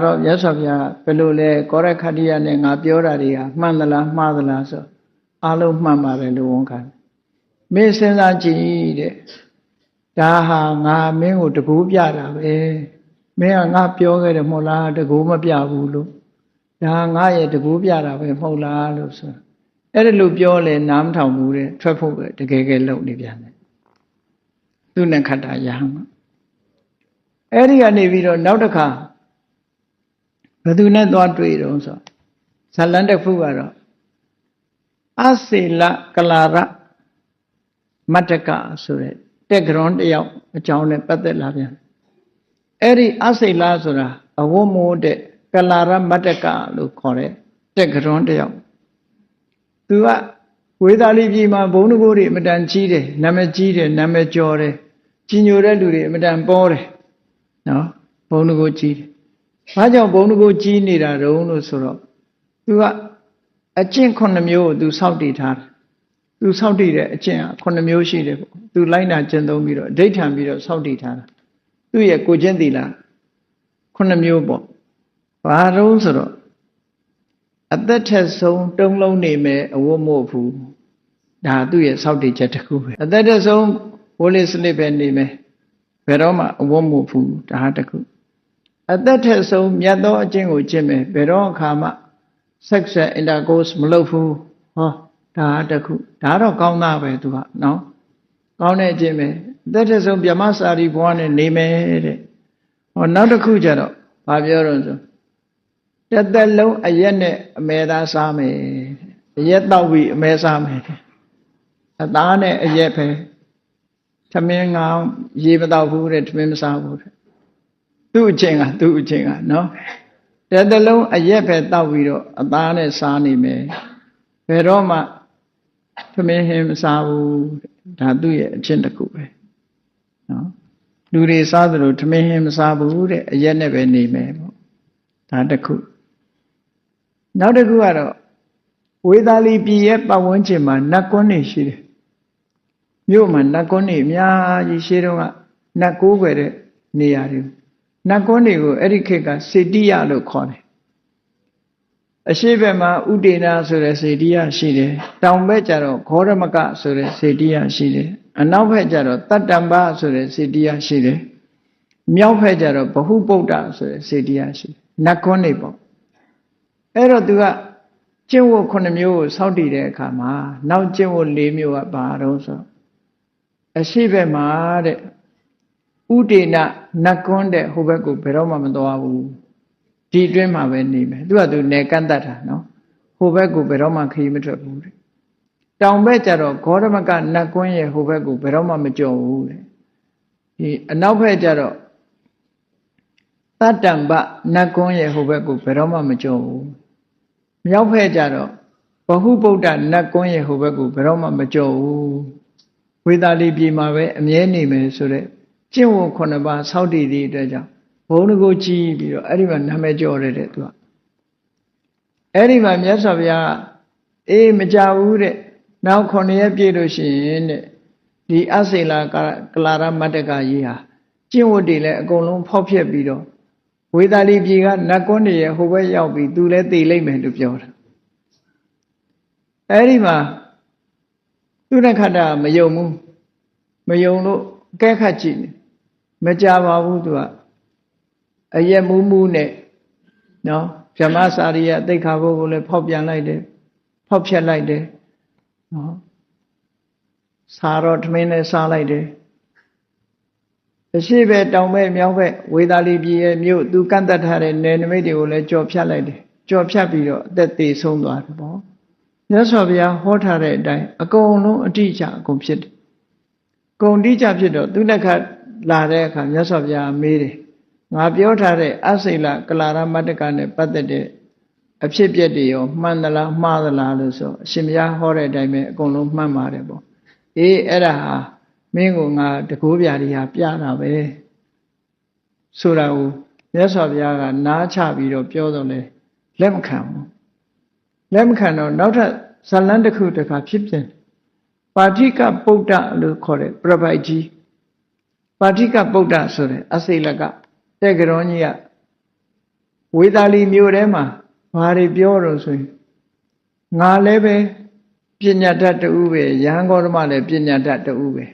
Speaker 1: တော့မြတ်စွာဘုရားဘယ်လိုလဲကောရခတ္တိယနဲ့ငါပြောတာတွေကမှန်သလားမှားသလားဆိုအားလုံးမှန်ပါတယ်လို့ဝန်ခံမင်းစဉ်းစားကြည့်တဲ့ဒါဟာငါမင်းကိုတကူပြတာပဲမင်းကငါပြောခဲ့တယ်မဟုတ်လားတကူမပြဘူးလို့ဒါငါရဲ့တကူပြတာပဲမဟုတ်လားလို့ဆိုအဲ့ဒါလို့ပြောလဲနားမထောင်ဘူးတဲ့ထွက်ဖို့ပဲတကယ်ကဲလုံနေပြန်တယ်သူနဲ့ခတ္တရဟန်းအဲ့ဒီကနေပြီးတော့နောက်တစ်ခါဘယ်သူနဲ့သွားတွေ့တော့ဆိုဇလန်တစ်ခုကတော့အစေလကလာရမတ္တကဆိုတဲ့တက်ဂရွန်တယောက်အကြောင်းနဲ့ပတ်သက်လာပြန်အဲ့ဒီအစေလဆိုတာအဝတ်မိုးတဲ့ကလာရမတ္တကလို့ခေါ်တဲ့တက်ဂရွန်တယောက်သူကဝေသာလီပြည်မှာဘုံတကိုးတွေအမတန်ကြီးတယ်နာမည်ကြီးတယ်နာမည်ကျော်တယ်ကြီးညိုတဲ့လူတွေအမတန်ပေါ်တယ်နော်ဘုံတကိုးကြီးတယ်ဘာကြောင့်ဘုံတကိုးကြီးနေတာတုံးလို့ဆိုတော့သူကအကျင့်9မျိုးကိုသူစောင့်တည်ထားတယ်သူစောင့်တည်တဲ့အကျင့်က9မျိုးရှိတယ်ပေါ့သူလိုက်နာကျင့်သုံးပြီးတော့အဋိဋ္ဌံပြီးတော့စောင့်တည်ထားတာသူရဲ့ကိုကျင့်သီလ9မျိုးပေါ့ဘာတုံးဆိုတော့အသက်ထက်ဆုံးတုံးလုံးနေမယ်အဝတ်မို့ဘူးဒါသူ့ရဲ့စောင့်တည်ချက်တစ်ခုပဲအသက်ထက်ဆုံးဝိုးလေးစနစ်ပဲနေမယ်ဘယ်တော့မှအဝတ်မို့ဘူးဒါတစ်ခုအသက်ထက်ဆုံးမြတ်သောအကျင့်ကိုကျင့်မယ်ဘယ်တော့အခါမှ sexual intercourse မလုပ်ဘူးဟောဒါတစ်ခုဒါတော့ကောင်းသားပဲသူကနော်ကောင်းတဲ့အကျင့်ပဲအသက်ထက်ဆုံးဗြဟ္မစာရီဘဝနဲ့နေမယ်တဲ့ဟောနောက်တစ်ခုကျတော့ဘာပြောတော့ဆိုတစ်သက်လုံးအရက်နဲ့အမဲသားစားမယ်အရက်တောက်ပြီးအမဲစားမယ်အသားနဲ့အရက်ပဲသမင်းငောင်းရေမတောက်ဘူးတဲ့သမင်းမစားဘူးတဲ့သူ့အချင်းကနော်တစ်သက်လုံးအရက်ပဲတောက်ပြီးတော့အသားနဲ့စားနေမယ်ဘယ်တော့မှသမင်းဟင်းမစားဘူးဒါသူ့ရဲ့အချင်းတစ်ခုပဲနော်လူတွေစားသလိုသမင်းဟင်းမစားဘူးတဲ့အရက်နဲ့ပဲနေမယ်ပေါ့ဒါတစ်ခုနောက်တစ်ခုကတော့ဝေသာလီပြည်ရဲ့ပတ်ဝန်းကျင်မှာနတ်ကွန်းတွေရှိတယ်မြို့မှာနတ်ကွန်းတွေအများကြီးရှိတော့ကနတ်ကိုးွယ်တဲ့နေရာတွေနတ်ကွန်းတွေကိုအဲ့ဒီခေတ်ကစေတိယလို့ခေါ်တယ်အရှိဘက်မှာဥဒေနာဆိုတဲ့စေတိယရှိတယ်တောင်ဘက်ကျတော့ခောရမကဆိုတဲ့စေတိယရှိတယ်အနောက်ဘက်ကျတော့တတ္တံဘဆိုတဲ့စေတိယရှိတယ်မြောက်ဘက်ကျတော့ဘဟုပုဒ္ဒဆိုတဲ့စေတိယရှိတယ်နတ်ကွန်းတွေပေါ့အဲ့တော့သူကကျင့်ဝတ်9မျိုးကိုစောင့်တည်တဲ့အခါမှာနောက်ကျင့်ဝတ်4မျိုးကဘာတော့ဆိုအရှိဘက်မှာတဲ့ဥဒေနနတ်ကွန်းတဲ့ဟိုဘက်ကိုဘယ်တော့မှမသွားဘူးဒီအတွင်းမှာပဲနေမယ်သူကသူနေကန့်တတ်တာနော်ဟိုဘက်ကိုဘယ်တော့မှခရီးမထွက်ဘူးတဲ့တောင်ဘက်ကျတော့ဂေါရမကနတ်ကွန်းရဲ့ဟိုဘက်ကိုဘယ်တော့မှမကြော်ဘူးတဲ့ဒီအနောက်ဘက်ကျတော့တတ္တံဘနတ်ကွန်းရဲ့ဟိုဘက်ကိုဘယ်တော့မှမကြော်ဘူးမြောက်ဘက်ကျတော့ဘဟုဗုဒ္ဓနတ်ကွန်းရဲ့ဟိုဘက်ကိုဘယ်တော့မှမကြော်ဘူးဝေသာလီပြည်မှာပဲအမြဲနေမယ်ဆိုတဲ့ကျင့်ဝတ်9ပါးစောင့်တည်သည့်အတွက်ကြောင့်ဘုံတကိုကြည်ပြီးတော့အဲ့ဒီမှာနာမည်ကျော်တဲ့သူကအဲ့ဒီမှာမြတ်စွာဘုရားအေးမကြဘူးတဲ့နောက်9ရက်ပြည့်လို့ရှိရင်တဲ့ဒီအစေလာကလာရမတ္တကကြီးဟာကျင့်ဝတ်တွေလည်းအကုန်လုံးဖောက်ဖျက်ပြီးတော့ဝေသာလီပြည်ကနတ်ကွန်းတွေရဲ့ဟိုဘက်ရောက်ပြီးသူလည်းသိလိမ့်မယ်လို့ပြောတာအဲ့ဒီမှာသူရခတ္တမယုံဘူး မယုံလို့အကဲခတ်ကြည့်နေမကြပါဘူးသူကအရက်မူးမူးနဲ့နော်ဗြဟ္မစာရိယသိက္ခာပုဒ်ကိုလည်းဖောက်ပြန်လိုက်တယ်ဖောက်ဖြတ်လိုက်တယ်နော်စားတော့ထမင်းနဲ့စားလိုက်တယ်အရှိပဲတောင်ပဲမြောက်ပဲဝေသာလီပြည်ရဲ့မြို့သူကန့်တတ်ထားတဲ့နယ်နိမိတ်တွေကိုလည်းကြော်ဖြတ်လိုက်တယ်ကြော်ဖြတ်ပြီးတော့အသက်သေဆုံးသွားတယ်ပေါ့မြတ်စွာဘုရားဟောထားတဲ့အတိုင်းအကုန်လုံးအတိအကျအကုန်ဖြစ်တယ်အကုန်တိကျဖြစ်တော့သူလက်ခလာတဲ့အခါမြတ်စွာဘုရားမေးတယ်ငါပြောထားတဲ့အစိလကလာရမတ္တကနဲ့ပတ်သက်တဲ့အဖြစ်ပြက်တွေရောမှန်သလားမှားသလားလို့ဆိုအရှင်ဘုရားဟောတဲ့အတိုင်းပဲအကုန်လုံးမှန်ပါတယ်ပေါ့အေးအဲ့ဒါဟာမင်းကငါတကိုးပြာတွေဟာပြတာပဲဆိုတာကိုမြတ်စွာဘုရားကနားချပြီးတော့ပြောတော့လေလက်မခံဘူးလက်မခံတော့နောက်ထပ်ဇလန်းတစ်ခုတခါဖြစ်ပြန်ပါဋိကပုဒ္ဒလို့ခေါ်တဲ့ပြပိုက်ကြီးပါဋိကပုဒ္ဒဆိုတဲ့အစိလကတဲ့ကရောကြီးကဝေသာလီမြို့ထဲမှာဘာတွေပြောတော့ဆိုရင်ငါလည်းပဲပညာတတ်တူပဲယဟန်ဂေါတမလည်းပညာတတ်တူပဲ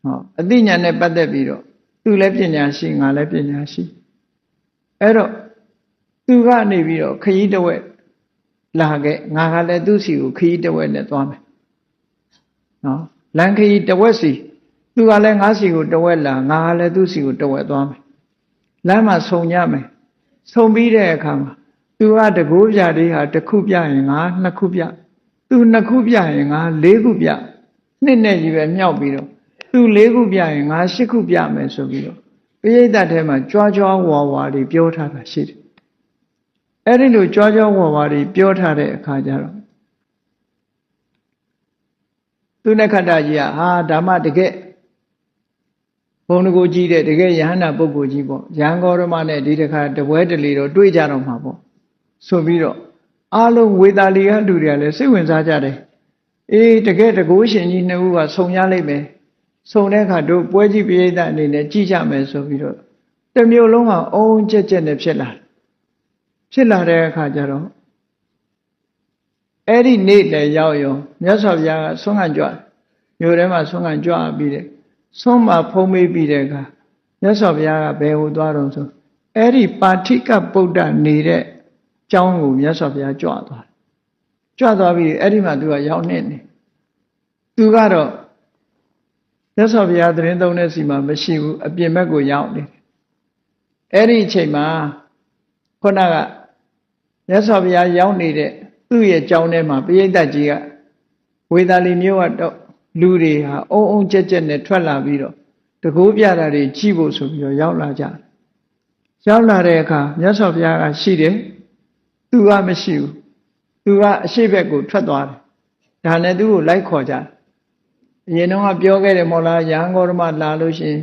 Speaker 1: ဟောအသိဉာဏ်နဲ့ပတ်သက်ပြီးတော့သူလည်းပညာရှိငါလည်းပညာရှိအဲ့တော့သူကနေပြီးတော့ခရီးတစ်ဝက်လာခဲ့ငါကလည်းသူ့စီကိုခရီးတစ်ဝက်နဲ့သွားမယ်နော်လမ်းခရီးတစ်ဝက်စီသူကလည်းငါးစီကိုတစ်ဝက်လာငါကလည်းသူ့စီကိုတစ်ဝက်သွားမယ်လမ်းမှာဆုံကြမယ်ဆုံပြီးတဲ့အခါမှာသူကတကိုးပြလေးဟာတစ်ခုပြရင်ငါနှစ်ခုပြသူနှစ်ခုပြရင်ငါလေးခုပြနှစ်နဲ့ကြီးပဲမြောက်ပြီးတော့သူလေးခုပြရင်ငါရှစ်ခုပြမယ်ဆိုပြီးတော့ပရိသတ်ထဲမှာကြွားကြွားဝါဝါတွေပြောထားတာရှိတယ်အဲ့ဒီလိုကြွားကြွားဝါဝါတွေပြောထားတဲ့အခါကျတော့သူနဲ့ခတ္တကြီးကဟာဒါမှတကယ်ဘုံတကူကြီးတဲ့တကယ်ယဟန္တာပုဂ္ဂိုလ်ကြီးပေါ့ယဟန်ဂေါရမနဲ့ဒီတခါတပွဲတလေတော့တွေ့ကြတော့မှာပေါ့ဆိုပြီးတော့အားလုံးဝေသာလီကလူတွေကလည်းစိတ်ဝင်စားကြတယ်အေးတကယ်တကူရှင်ကြီးနှစ်ဦးကဆုံရလိမ့်မယ်ဆုံတဲ့အခါတို့ပွဲကြီးပိဋကအနေနဲ့ကြည်ကြမယ်ဆိုပြီးတော့တစ်မျိုးလုံးကအုံကြက်ကြက်နဲ့ဖြစ်လာတဲ့အခါကျတော့အဲ့ဒီနေ့လည်းရောက်ရောမြတ်စွာဘုရားကဆွမ်းခံကြွမြို့ထဲမှာဆွမ်းခံကြွပြီးတဲ့ဆွမ်းမှာဖုံးမေးပြီးတဲ့အခါမြတ်စွာဘုရားကဘယ်ဟိုသွားတော့ဆိုအဲ့ဒီပါဋိကပုဒ္ဒနေတဲ့ကျောင်းကိုမြတ်စွာဘုရားကြွသွားပြီးအဲ့ဒီမှာသူကရောက်နေသူကတော့မြတ်စွာဘုရားသတင်းသုံးတဲ့စီမှာမရှိဘူးအပြင်ဘက်ကိုရောက်နေအဲ့ဒီအချိန်မှာခုနကမြတ်စွာဘုရားရောက်နေတဲ့သူ့ရဲ့ကျောင်းထဲမှာပရိသတ်ကြီးကဝေသာလီမြို့ကတော့လူတွေဟာအုံအုံကြက်ကြက်နဲ့ထွက်လာပြီးတော့တကိုးပြတာတွေကြည့်ဖို့ဆိုပြီးတော့ရောက်လာကြတယ်ရောက်လာတဲ့အခါမြတ်စွာဘုရားကရှိတယ်သူကမရှိဘူးသူကအရှိဘက်ကိုထွက်သွားတယ်ဒါနဲ့သူ့ကိုလိုက်ခေါ်ကြတယ်အရင်တော့ပြောခဲ့တယ်မို့လားယဟန်ဂေါရမလာလို့ရှိရင်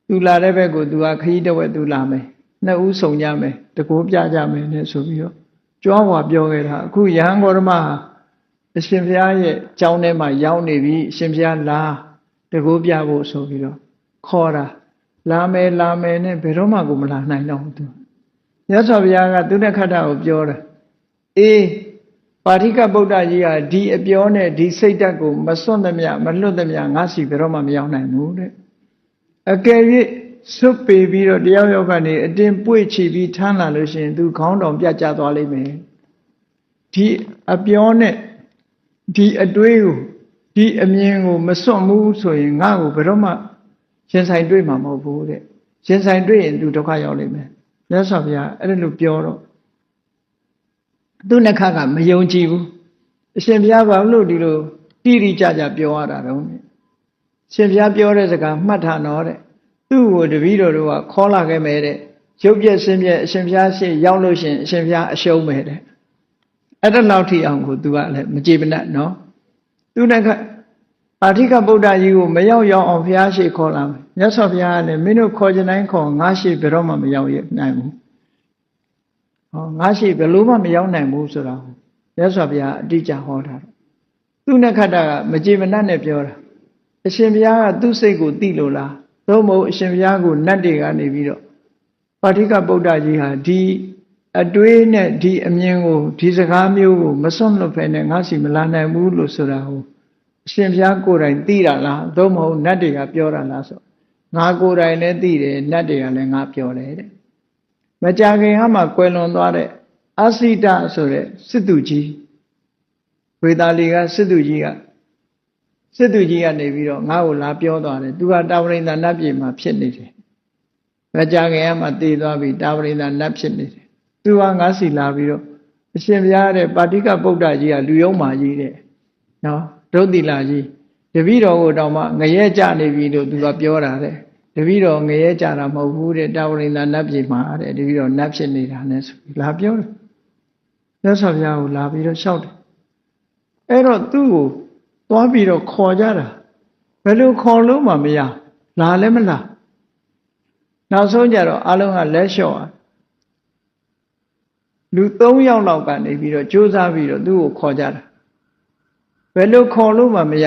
Speaker 1: သူလာတဲ့ဘက်ကိုသူကခရီးတစ်ဝက်သူလာမယ်နှစ်ဦးဆုံကြမယ်တကိုးပြကြမယ်နဲ့ဆိုပြီးတော့ကြွားဝါပြောခဲ့တာအခုယဟန်ဂေါရမအရှင်ဘုရားရဲ့ကျောင်းထဲမှာရောက်နေပြီအရှင်ဘုရားလာတကိုးပြဖို့ဆိုပြီးတော့ခေါ်တာလာမယ်နဲ့ဘယ်တော့မှကိုမလာနိုင်တော့ဘူးသူမြတ်စွာဘုရားကသူနဲ့ခတ္တကိုပြောတယ်အေးပါဋိကပုဒ္ဒကြီးကဒီအပြောနဲ့ဒီစိတ်ဓာတ်ကိုမစွန့်သမျှမလွတ်သမျှငါစီဘယ်တော့မှမရောက်နိုင်ဘူးတဲ့အကယ်၍စွတ်ပေပြီးတော့တယောက်ယောက်ကနေအတင်းပွေ့ချီပြီးထမ်းလာလို့ရှိရင်သူခေါင်းတော်ပြတ်ကျသွားလိမ့်မယ်ဒီအပြောနဲ့ဒီအတွေးကိုဒီအမြင်ကိုမစွန့်ဘူးဆိုရင်ငါ့ကိုဘယ်တော့မှရှင်ဆိုင်တွေ့မှာမဟုတ်ဘူးတဲ့ရှင်ဆိုင်တွေ့ရင်သူဒုက္ခရောက်လိမ့်မယ်မြတ်စွာဘုရားအဲ့လိုပြောတော့သူနှစ်ခါကမယုံကြည်ဘူးအရှင်ဘုရားဘာလို့ဒီလိုတိတိကျကျပြောရတာတော့ရှင်ဘုရားပြောတဲ့စကားမှတ်ထားတော့တဲ့သူ့ကိုတပည့်တော်တို့ကခေါ်လာခဲ့မယ်တဲ့ရုပ်ပြက်ဆင်းပြက်အရှင်ဘုရားရှေ့ရောက်လို့ရှင်အရှင်ဘုရားအရှုံးမယ်တဲ့အဲ့ဒါလောက်ထိအောင်ကိုသူကလည်းမကြေမနက်နော်သူနဲ့ခပါဋိကဗုဒ္ဓကြီးကိုမရောက်အောင်ဘုရားရှေ့ခေါ်လာမယ်မြတ်စွာဘုရားကလည်းမင်းတို့ခေါ်ချင်တိုင်းခေါ်ငါရှေ့ဘယ်တော့မှမရောက်နိုင်ဘူးဟောငါရှိဘယ်လို့မှမရောက်နိုင်ဘူးဆိုတာမြတ်စွာဘုရားအတိအကျဟောတာသူနဲ့ခတ္တကမကြေမနက်နဲ့ပြောတာအရှင်ဘုရားကသူ့စိတ်ကိုသိလို့လားသို့မဟုတ်အရှင်ဘုရားကိုနတ်တွေကနေပြီးတော့ပါဋိကဗုဒ္ဓကြီးဟာဒီအတွေးနဲ့ဒီအမြင်ကိုဒီစကားမျိုးကိုမစွန့်လွတ်ဖဲနဲ့ငါစီမလာနိုင်ဘူးလို့ဆိုတာကို ရှင်ဘုရားကိုယ်တိုင်သိတာလားသို့မဟုတ်နတ်တွေကပြောတာလားဆိုငါကိုယ်တိုင်လည်းသိတယ်နတ်တွေကလည်းငါပြောတယ်တဲ့မကြာခင်မှကွယ်လွန်သွားတဲ့အစိတဆိုတဲ့စစ်သူကြီးဝေသာလီကစစ်သူကြီးကနေပြီးတော့ငါ့ကိုလာပြောသွားတယ်သူကတာဝရိန္ဒနတ်ပြည်မှာဖြစ်နေတယ်မကြာခင်မှတည်သွားပြီတာဝရိန္ဒနတ်ဖြစ်နေတယ်သူကငါစီလာပြီးတော့အရှင်ဘုရားတဲ့ပါဠိကဗုဒ္ဓကြီးကလူယုံမာကြီးတဲ့နော်ဒုတိလာကြီးတပည့်တော်ကိုတောင်မှငရဲကြနေပြီလို့သူကပြောတာတဲ့တပည့်တော်ငရဲကြတာမဟုတ်ဘူးတဲ့တာဝရိန္ဒနတ်ပြည်မှာတဲ့တပည့်တော်နတ်ဖြစ်နေတာနဲ့ဆိုလာပြောတယ်မြတ်စွာဘုရားကိုလာပြီးတော့လျှောက်တယ်အဲ့တော့သူ့ကိုသွားပြီးတော့ခေါ်ကြတာဘယ်လိုခေါ်လို့မှမရလာလည်းမလာနောက်ဆုံးကြတော့အလုံးကလက်လျှော့လူ3ယောက်လောက်ကနေပြီးတော့ကြိုးစားပြီးတော့သူ့ကိုခေါ်ကြတာဘယ်လိုခေါ်လို့မှမရ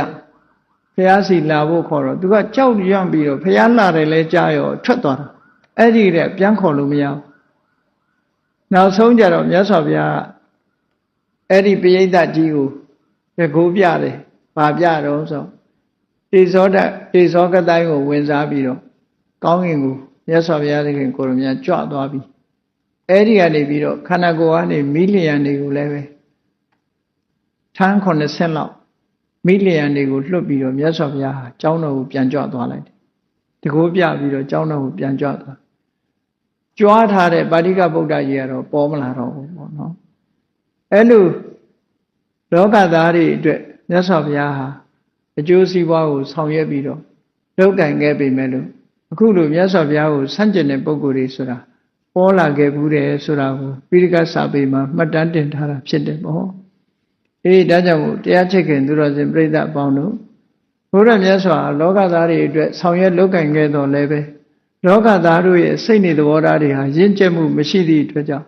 Speaker 1: ဘုရားစီလာဖို့ခေါ်တော့သူကကြောက်ရွံ့ပြီးတော့ဘုရားလာတယ်လဲကြားရောထွက်သွားတာအဲ့ဒီတဲ့ပြန်ခေါ်လို့မရဘူးနောက်ဆုံးကြတော့မြတ်စွာဘုရားအဲ့ဒီပိဋကကြီးကိုကိုပြတယ်ဗာပြတော့ဆိုတေဇောကတိုင်းကိုဝင်စားပြီးတော့ကောင်းကင်ကိုမြတ်စွာဘုရားသခင်ကိုရမြတ်ကြွသွားပြီအဲ့ဒီကနေပြီးတော့ခန္ဓာကိုယ်ကနေမိလျံတွေကိုလည်းပဲထန်း90လောက်မိလျံတွေကိုလွတ်ပြီးတော့မြတ်စွာဘုရားဟာကျောင်းတော်ကိုပြန်ကြွသွားလိုက်တယ်တကိုးပြပြီးတော့ကျောင်းတော်ကိုပြန်ကြွသွားကြွားထားတဲ့ပါဠိကဗုဒ္ဓကြီးကတော့ပေါ်မလာတော့ဘူးပေါ့နော်အဲ့လိုလောကသားတွေအတွက်မြတ်စွာဘုရားဟာအကျိုးစီးပွားကိုဆောင်ရွက်ပြီးတော့လုပ်ကင်ခဲ့ပေမဲ့လို့အခုလိုမြတ်စွာဘုရားကိုဆန့်ကျင်တဲ့ပုဂ္ဂိုလ်တွေဆိုတာပေါ်လာခဲ့ဘူးတယ်ဆိုတာကိုပိဋကစာပေမှာမှတ်တမ်းတင်ထားတာဖြစ်တယ်ပေါ့ဒါကြောင့်မို့တရားချစ်ခင်သူတော်စင်ပြိဿအပေါင်းတို့ဘုရားမြတ်စွာလောကသားတွေအတွက်ဆောင်ရွက်လုပ်ကင်ခဲ့တော်လည်းပဲလောကသားတို့ရဲ့စိတ်နေသဘောထားတွေဟာရင့်ကျက်မှုမရှိသည့်အတွက်ကြောင့်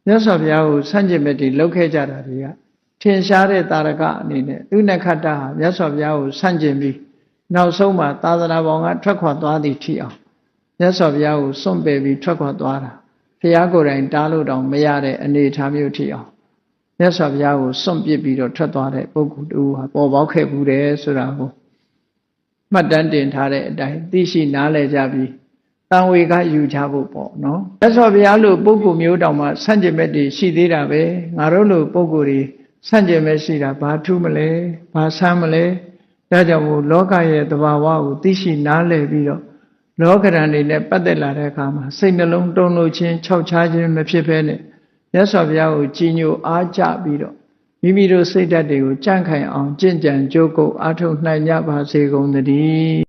Speaker 1: မြတ်စွာဘုရားကိုဆန့်ကျင်မဲ့တွေလုပ်ခဲ့ကြတာတွေကထင်ရှားတဲ့တာရကအနေနဲ့သူနခတ္တဟာမြတ်စွာဘုရားကိုဆန့်ကျင်ပြီးနောက်ဆုံးမှာသာသနာပေါင်းကထွက်ခွာသွားသည်ထိအောင်မြတ်စွာဘုရားကိုစွန့်ပယ်ပြီးထွက်ခွာသွားတာဘုရားကိုယ်တိုင်တားလို့တောင်မရတဲ့အနေအထားမျိုးထိအောင်မြတ်စွာဘုရားကိုစွန့်ပစ်ပြီးတော့ထွက်သွားတဲ့ပုဂ္ဂိုလ်တူဟာပေါ်ပေါက်ခဲ့ဘူးတယ်ဆိုတာကိုမှတ်တမ်းတင်ထားတဲ့အတိုင်းသိရှိနားလည်ကြပြီးတန်ဝေကယူချဖို့ပေါ့နော်မြတ်စွာဘုရားလိုပုဂ္ဂိုလ်မျိုးတောင်မှဆန့်ကျင်ဘက်တွေရှိသေးတာပဲငါတို့လိုပုဂ္ဂိုလ်တွေဆန့်ကျင်ဘက်ရှိတာဘာထူးမလဲဘာဆန်းမလဲဒါကြောင့်မို့လောကရဲ့သဘာဝကိုသိရှိနားလည်ပြီးတော့လောကဓာတ်တွေနဲ့ပတ်သက်လာတဲ့အခါမှာစိတ်နှလုံးတုန်လှုပ်ခြင်းခြောက်ခြားခြင်းမဖြစ်ဘဲနဲ့မြတ်စွာဘုရားကိုကြည်ညိုအားကြပြီးတော့မိမိတို့စိတ်ဓာတ်တွေကိုကြန့်ခိုင်အောင်ကြင်ကြံကြိုးကုပ်အားထုတ်နိုင်ကြပါစေကုန်သတည်း